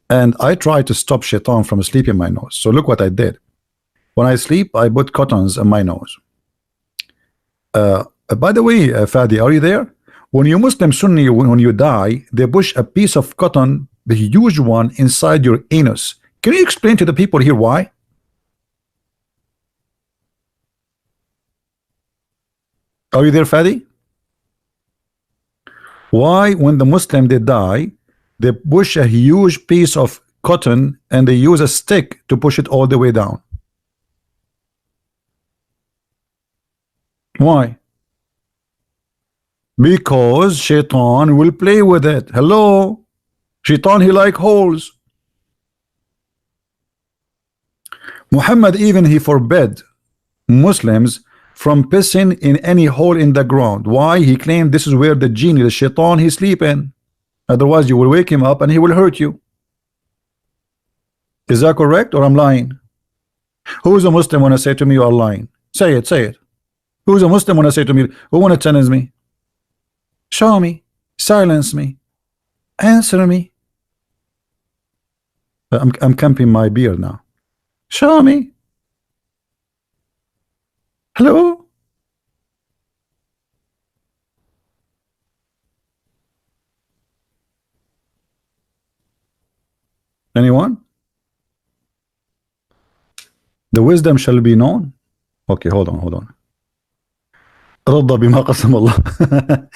And I try to stop shaitan from sleeping in my nose. So look what I did. When I sleep, I put cottons in my nose. By the way, Fadi, are you there? When you Muslim Sunni, when you die, they push a piece of cotton, the huge one, inside your anus. Can you explain to the people here why? Are you there, Fadi? Why, when the Muslim they die, they push a huge piece of cotton and they use a stick to push it all the way down? Why? Because shaitan will play with it. Hello? Shaitan, he like holes. Muhammad even he forbid Muslims from pissing in any hole in the ground. Why? He claimed this is where the genie, the shaitan, he sleep in. Otherwise you will wake him up and he will hurt you. Is that correct or I'm lying? Who is a Muslim when I say to me you are lying? Say it, say it. Who is a Muslim when I say to me, who want to challenge me? Show me, silence me, answer me. I'm camping my beard now. Show me. Hello? Anyone? The wisdom shall be known. Okay, hold on. رضى بما قسم الله.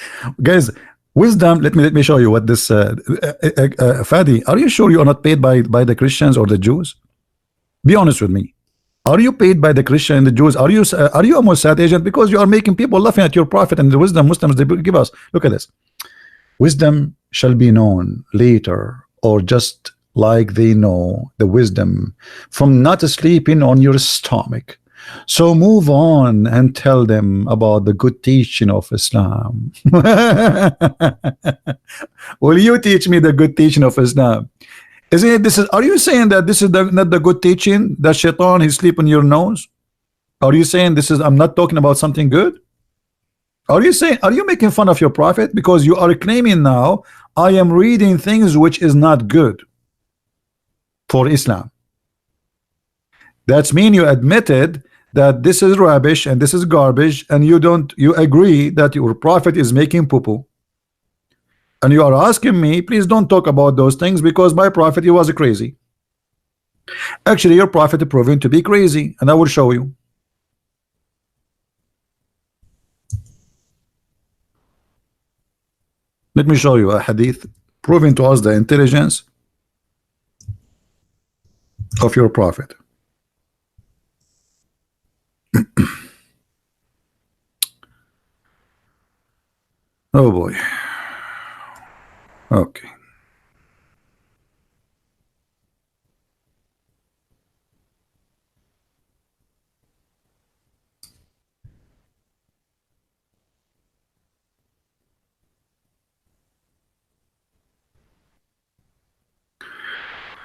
Guys, wisdom, let me show you what this Fadi, are you sure you are not paid by the Christians or the Jews? Be honest with me. Are you paid by the Christian and the Jews? Are you a Mossad agent? Because you are making people laughing at your prophet and the wisdom Muslims they give us. Look at this. Wisdom shall be known later, or just like they know the wisdom from not sleeping on your stomach. So move on and tell them about the good teaching of Islam. Will you teach me the good teaching of Islam? Isn't it, this is, are you saying that this is not the good teaching, that shaitan he sleep on your nose? Are you saying this is, I'm not talking about something good? Are you saying, are you making fun of your prophet? Because you are claiming now I am reading things which is not good for Islam. That's mean you admitted that this is rubbish and this is garbage, and you agree that your prophet is making poo-poo, and you are asking me please don't talk about those things because my prophet he was crazy. Actually your prophet is proven to be crazy, and I will show you. Let me show you a hadith proving to us the intelligence of your prophet. Oh boy. Okay.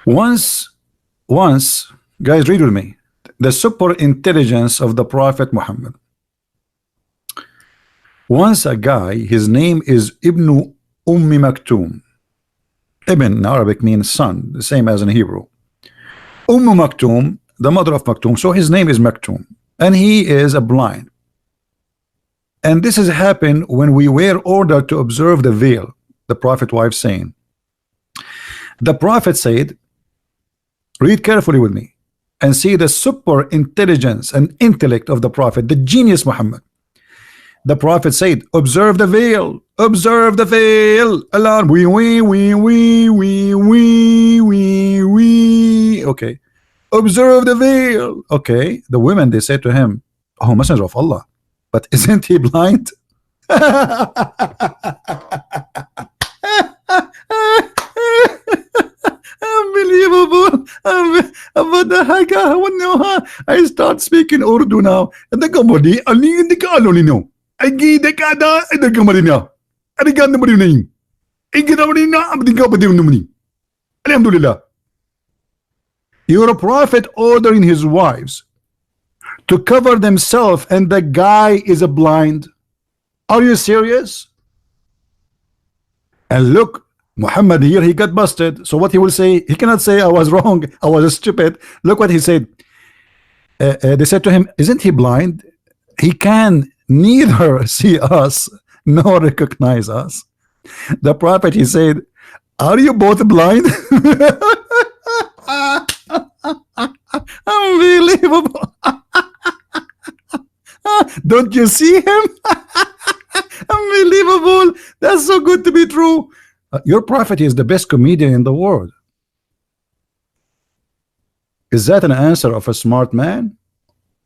Once, guys, read with me. The super intelligence of the Prophet Muhammad. Once a guy, his name is Ibn Maktoum. Ibn in Arabic means son, the same as in Hebrew. Maktoum, the mother of Maktoum, so his name is Maktoum, and he is a blind. And this has happened when we were ordered to observe the veil. The Prophet wife saying, the Prophet said, read carefully with me and see the super intelligence and intellect of the Prophet, the genius Muhammad. The Prophet said, observe the veil, observe the veil. Alarm, wee. Okay, observe the veil. Okay, the women they said to him, oh messenger of Allah, but isn't he blind? Unbelievable. I start speaking Urdu now. Alhamdulillah. Your prophet ordering his wives to cover themselves, and the guy is a blind. Are you serious? And look Muhammad here, he got busted. So what he will say? He cannot say I was wrong, I was stupid. Look what he said. They said to him, isn't he blind? He can neither see us nor recognize us. The prophet, he said, are you both blind? Unbelievable. Don't you see him? Unbelievable. That's so good to be true. Your prophet is the best comedian in the world. Is that an answer of a smart man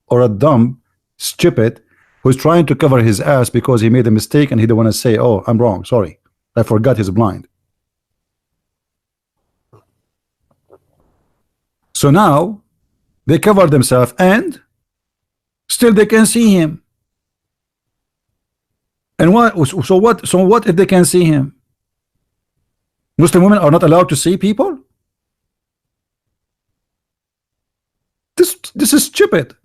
or a dumb, stupid who's trying to cover his ass because he made a mistake and he don't want to say, oh, I'm wrong, sorry, I forgot he's blind? So now they cover themselves and still they can see him. And what? So what if they can see him? Muslim women are not allowed to see people? This is stupid.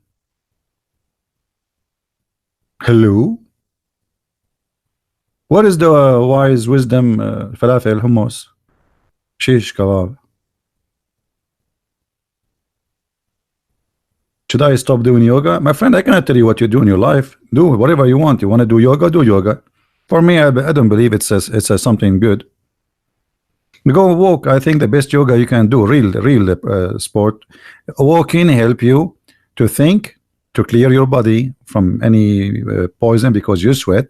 Hello? What is the wise wisdom? Falafel, hummus, shish kebab. Should I stop doing yoga? My friend, I cannot tell you what you do in your life. Do whatever you want. You want to do yoga, do yoga. For me, I don't believe it says something good. Go walk. I think the best yoga you can do, real sport. Walking help you to think, to clear your body from any poison because you sweat.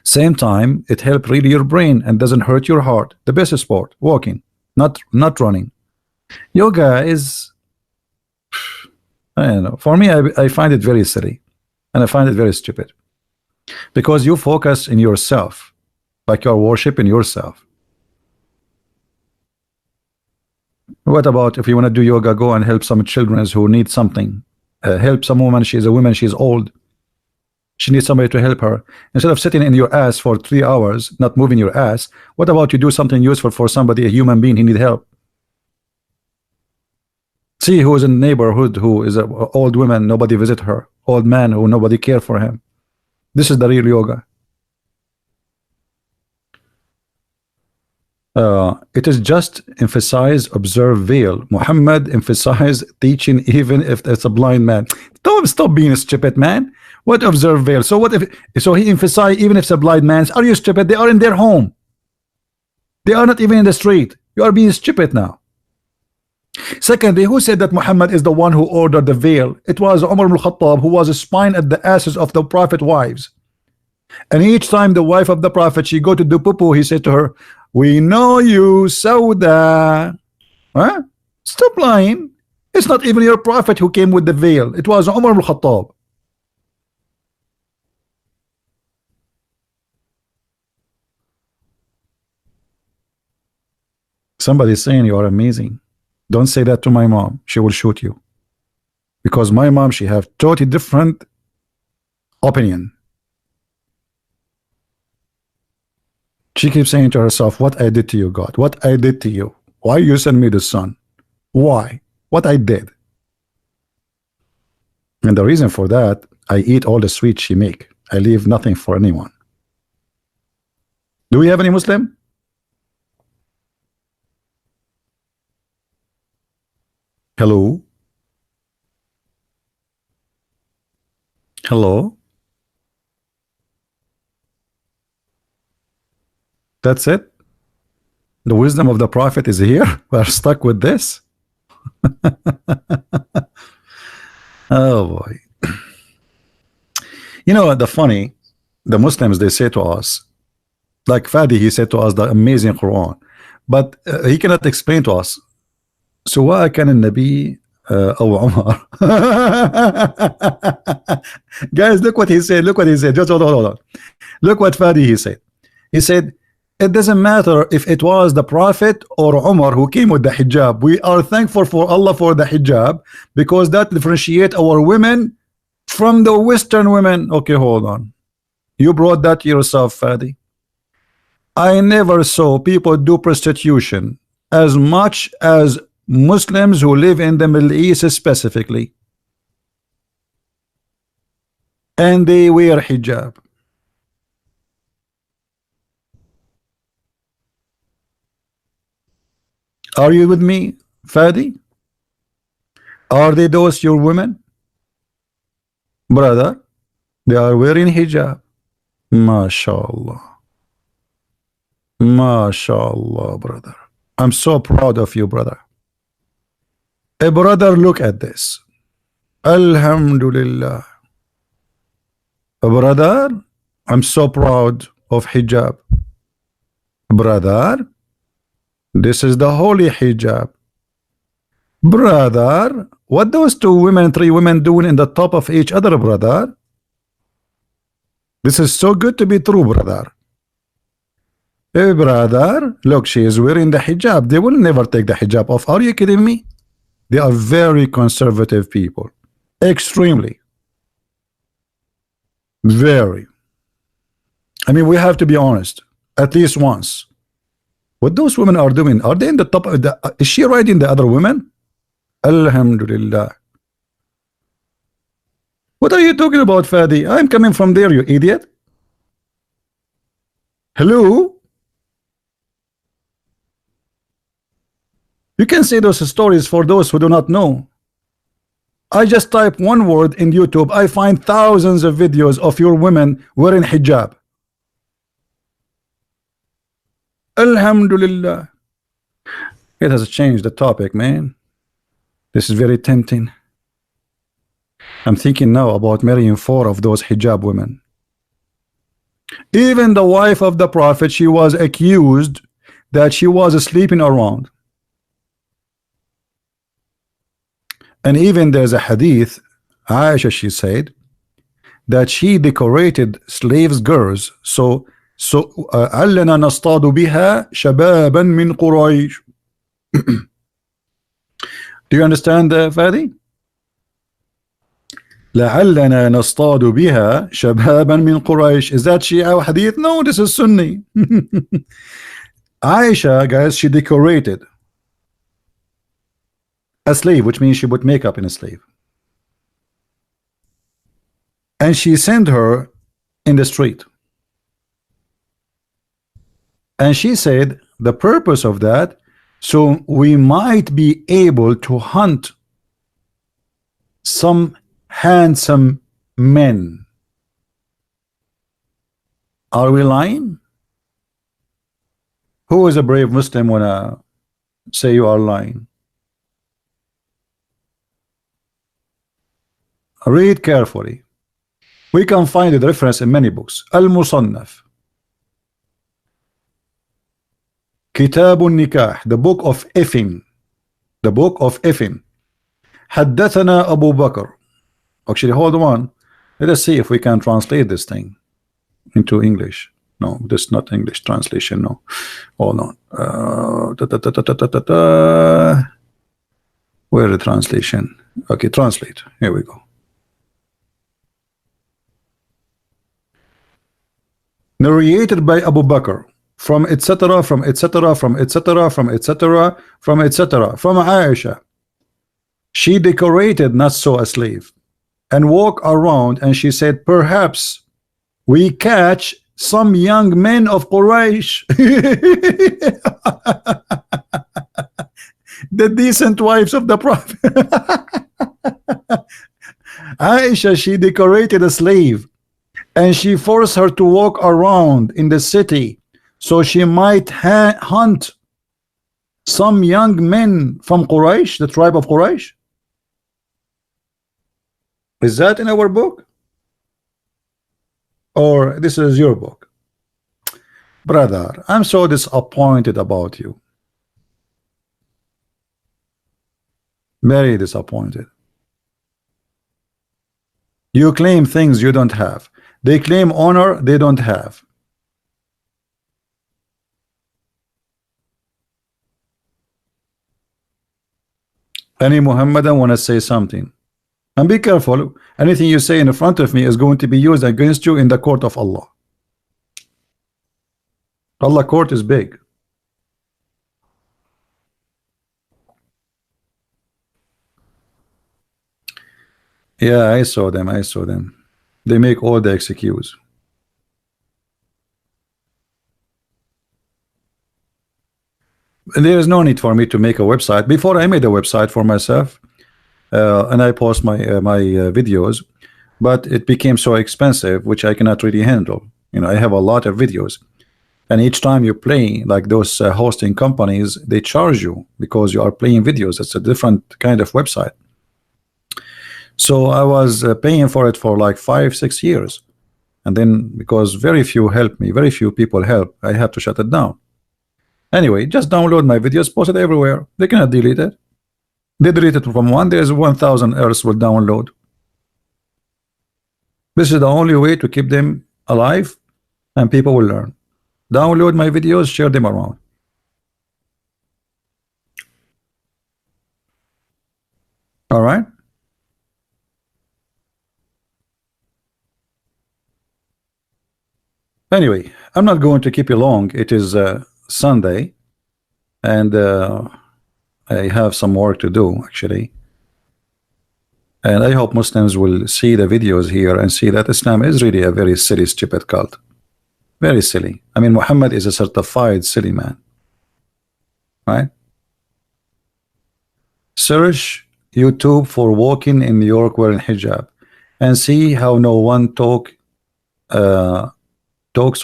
Same time, it help really your brain and doesn't hurt your heart. The best sport, walking, not running. Yoga is, I don't know. For me, I find it very silly, and I find it very stupid, because you focus in yourself, like you're worshiping yourself. What about if you want to do yoga, go and help some children who need something, help some woman, she's a woman, she's old, she needs somebody to help her. Instead of sitting in your ass for 3 hours not moving your ass, what about you do something useful for somebody, a human being, he need help? See who is in the neighborhood who is an old woman, nobody visit her, old man who nobody care for him. This is the real yoga. It is just emphasize, observe, veil. Muhammad emphasize teaching even if it's a blind man. Don't stop being a stupid, man. What observe, veil? So what if, so he emphasize even if it's a blind man? Are you stupid? They are in their home. They are not even in the street. You are being stupid now. Secondly, who said that Muhammad is the one who ordered the veil? It was Umar ibn Khattab, who was a spine at the asses of the prophet wives. And each time the wife of the prophet, she go to do poo-poo, he said to her, we know you, Sauda. Huh? Stop lying. It's not even your prophet who came with the veil. It was Umar ibn Khattab. Somebody is saying you are amazing. Don't say that to my mom. She will shoot you. Because my mom, she have totally different opinion. She keeps saying to herself, what I did to you, God? What I did to you? Why you send me the son? Why? What I did? And the reason for that, I eat all the sweets she make. I leave nothing for anyone. Do we have any Muslim? Hello? Hello? That's it? The wisdom of the prophet is here? We're stuck with this? Oh boy. You know, the Muslims, they say to us, like Fadi, he said to us the amazing Quran, but he cannot explain to us. سواء كان النبي أو عمر. Guys, look what he said. Look what he said. Just hold on. Look what Fadi he said. He said, it doesn't matter if it was the Prophet or Umar who came with the hijab. We are thankful for Allah for the hijab because that differentiate our women from the Western women. Okay, hold on. You brought that yourself, Fadi. I never saw people do prostitution as much as Muslims who live in the Middle East specifically, and they wear hijab. Are you with me, Fadi? Are they those your women? Brother, they are wearing hijab. MashaAllah. MashaAllah, brother. I'm so proud of you, brother. A brother, look at this. Alhamdulillah. Brother, I'm so proud of hijab. Brother, this is the holy hijab. Brother, what those two women, three women doing in the top of each other, brother? This is so good to be true, brother. Hey, brother, look, she is wearing the hijab. They will never take the hijab off. Are you kidding me? They are very conservative people. Extremely. Very. I mean, we have to be honest. At least once. What those women are doing, are they in the top of the, is she riding the other women? Alhamdulillah. What are you talking about, Fadi? I'm coming from there, you idiot. Hello? You can say those stories for those who do not know. I just type one word in YouTube, I find thousands of videos of your women wearing hijab. Alhamdulillah. It has changed the topic, man. This is very tempting. I'm thinking now about marrying 4 of those hijab women. Even the wife of the Prophet, she was accused that she was sleeping around. And even there's a hadith, Aisha, she said that she decorated slaves girls. So علنا نصطاد بها شبابا من قريش. Do you understand, Fadi? لعلنا نصطاد بها شبابا من قريش. Is that Shia hadith? No, this is Sunni. Aisha, guys, she decorated a slave, which means she put makeup in a slave, and she sent her in the street, and she said the purpose of that, so we might be able to hunt some handsome men. Are we lying? Who is a brave Muslim wanna say you are lying? Read carefully. We can find the reference in many books. Al-Musannaf, Kitab al-Nikah, the book of effing. The book of effing. حدثنا Abu Bakr. Actually, hold on. Let us see if we can translate this thing into English. No, this is not English translation. No, hold on. Where the translation? Okay, translate. Here we go. Narrated by Abu Bakr, from etc. from etc. from etc. from etc. from etc. from Aisha. She decorated not so a slave and walk around, and she said, perhaps we catch some young men of Quraysh. The decent wives of the Prophet. Aisha, she decorated a slave and she forced her to walk around in the city so she might hunt some young men from Quraysh, the tribe of Quraysh. Is that in our book? Or this is your book? Brother, I'm so disappointed about you. Very disappointed. You claim things you don't have. They claim honor they don't have. Any Muhammadan want to say something? And be careful, anything you say in front of me is going to be used against you in the court of Allah. Allah court is big. Yeah, I saw them. I saw them. They make all the excuse. There is no need for me to make a website. Before I made a website for myself, and I post my videos, but it became so expensive, which I cannot really handle. You know, I have a lot of videos, and each time you play, like those hosting companies, they charge you because you are playing videos. It's a different kind of website. So I was paying for it for like 5-6 years, and then because very few help me, very few people help, I have to shut it down. Anyway, just download my videos, post it everywhere. They cannot delete it. They delete it from one, there's 1,000 else will download. This is the only way to keep them alive, and people will learn. Download my videos, share them around. All right. Anyway, I'm not going to keep you long. It is Sunday, and I have some work to do actually. And I hope Muslims will see the videos here and see that Islam is really a very silly, stupid cult. Very silly. I mean, Muhammad is a certified silly man. Right? Search YouTube for walking in New York wearing hijab and see how no one talks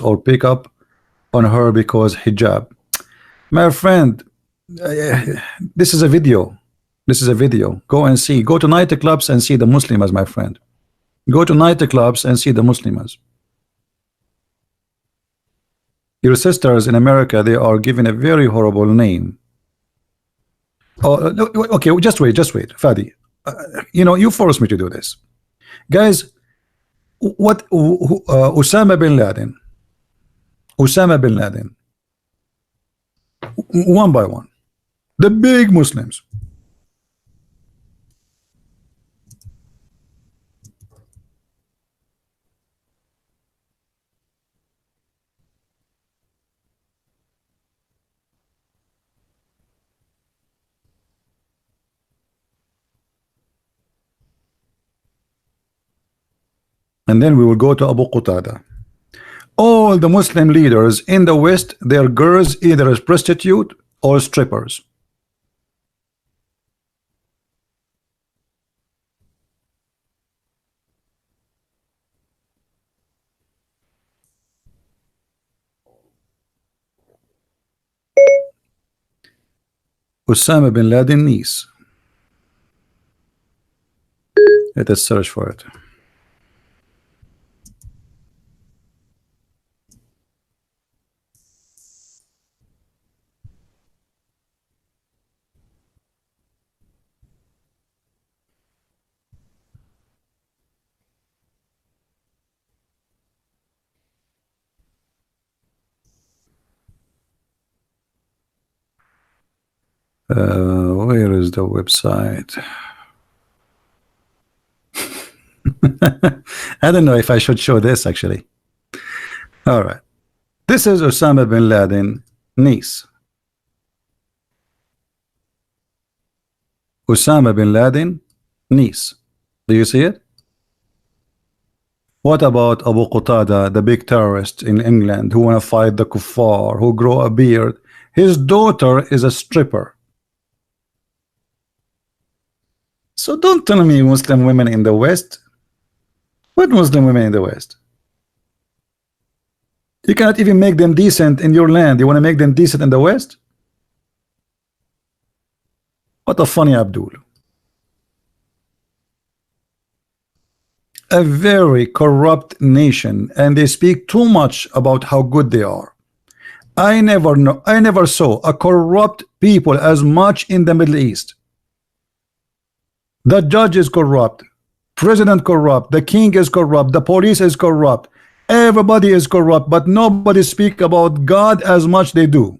or pick up on her because hijab. My friend, this is a video. This is a video. Go and see. Go to nightclubs and see the Muslims, my friend. Go to nightclubs and see the Muslims. Your sisters in America, they are given a very horrible name. Oh, okay, just wait, Fadi. You know, you forced me to do this. Guys, what Osama bin Laden, one by one, the big Muslims. And then we will go to Abu Qatada. All the Muslim leaders in the West, their girls either as prostitute or strippers. Osama bin Laden niece. Let us search for it. Where is the website? I don't know if I should show this actually. All right. This is Osama bin Laden niece. Osama bin Laden niece. Do you see it? What about Abu Qatada, the big terrorist in England who want to fight the kuffar, who grow a beard? His daughter is a stripper. So don't tell me Muslim women in the West. What Muslim women in the West? You cannot even make them decent in your land. You want to make them decent in the West? What a funny Abdul. A very corrupt nation, and they speak too much about how good they are. I never saw a corrupt people as much in the Middle East. The judge is corrupt, president corrupt, the king is corrupt, the police is corrupt, everybody is corrupt, but nobody speak about God as much they do.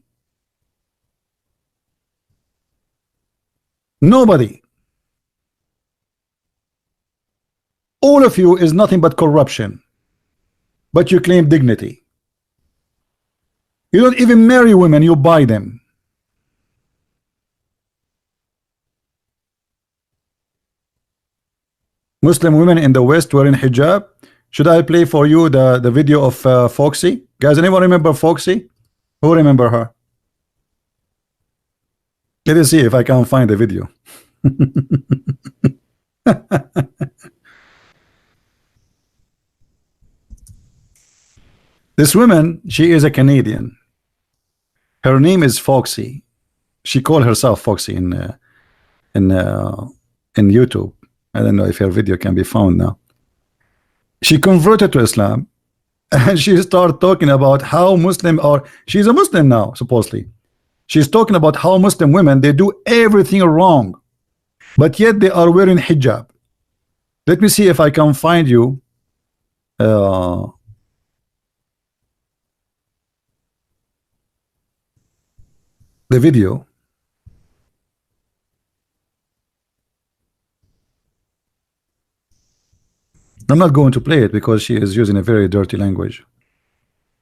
Nobody. All of you is nothing but corruption, but you claim dignity. You don't even marry women, you buy them. Muslim women in the West wearing hijab. Should I play for you the video of Foxy? Guys, anyone remember Foxy? Who remember her? Let us see if I can find the video. This woman, she is a Canadian. Her name is Foxy. She called herself Foxy in YouTube. I don't know if her video can be found now. She converted to Islam, and she started talking about how Muslim are. She's a Muslim now, supposedly. She's talking about how Muslim women, they do everything wrong, but yet they are wearing hijab. Let me see if I can find you the video. I'm not going to play it because she is using a very dirty language,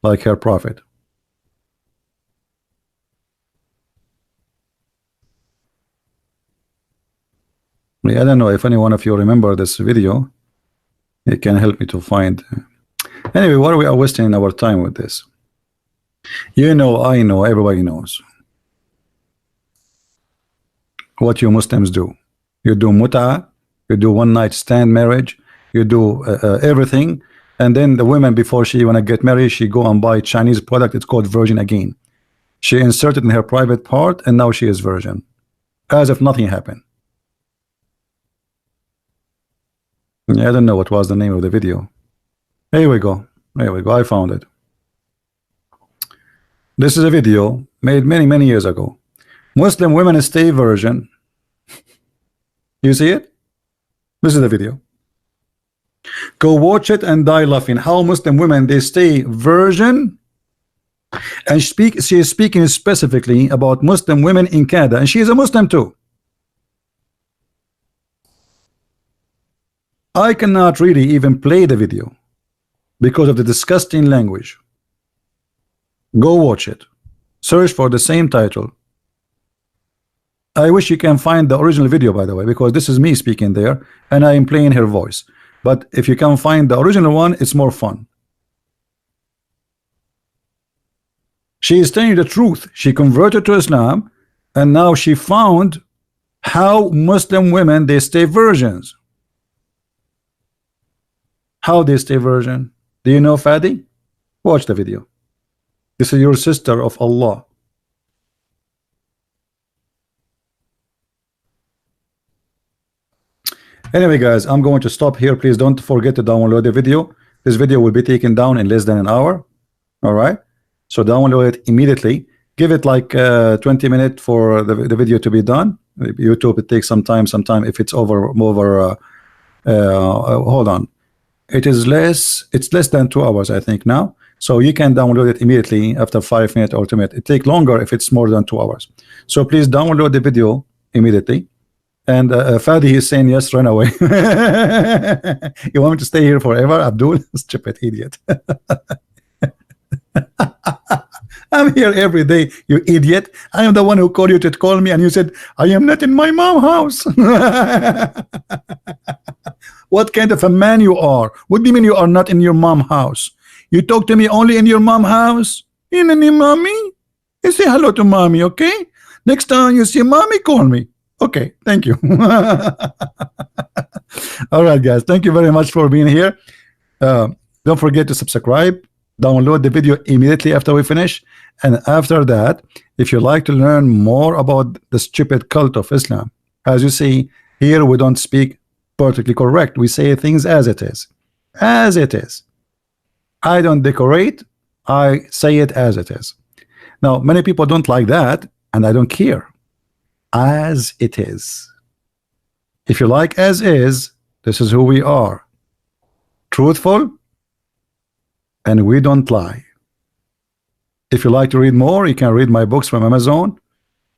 like her prophet. I don't know if any one of you remember this video. It can help me to find. Anyway, what we are wasting our time with this? You know, I know, everybody knows what you Muslims do. You do mut'a, you do one night stand marriage, you do everything, and then the women, before she wanna get married, she go and buy Chinese product. It's called virgin again. She inserted in her private part, and now she is virgin, as if nothing happened. Yeah, I don't know what was the name of the video. Here we go. There we go. I found it. This is a video made many years ago. Muslim women stay virgin. You see it? This is the video. Go watch it and die laughing. How Muslim women, they stay virgin. And she is speaking specifically about Muslim women in Canada, and she is a Muslim too. I cannot really even play the video because of the disgusting language. Go watch it. Search for the same title. I wish you can find the original video, by the way, because this is me speaking there and I am playing her voice. But if you can find the original one, it's more fun. She is telling you the truth. She converted to Islam, and now she found how Muslim women, they stay virgins. How they stay virgin? Do you know, Fadi? Watch the video. This is your sister of Allah. Anyway, guys, I'm going to stop here. Please don't forget to download the video. This video will be taken down in less than an hour. All right, so download it immediately. Give it like 20 minutes for the video to be done. YouTube, it takes some time. If it's over hold on. It's less than 2 hours, I think, now. So you can download it immediately after 5 minutes or 2 minutes. It takes longer if it's more than 2 hours. So please download the video immediately. And Fadi is saying yes, run away. You want me to stay here forever, Abdul? Stupid idiot. I'm here every day, you idiot. I am the one who called you to call me, and you said I am not in my mom's house. What kind of a man you are? What do you mean you are not in your mom's house? You talk to me only in your mom's house? In any mommy? You say hello to mommy, okay? Next time you see mommy, call me. Okay, thank you. All right, guys, thank you very much for being here. Don't forget to subscribe. Download the video immediately after we finish. And after that, if you like to learn more about the stupid cult of Islam, as you see here, we don't speak perfectly correct. We say things as it is. As it is. I don't decorate. I say it as it is. Now, many people don't like that, and I don't care. As it is. If you like as is, this is who we are. Truthful, and we don't lie. If you like to read more, you can read my books from Amazon,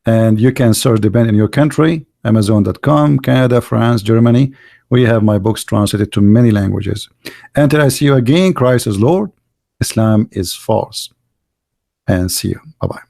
and you can search the band in your country, Amazon.com, Canada, France, Germany. We have my books translated to many languages. Until I see you again, Christ is Lord, Islam is false. And see you. Bye-bye.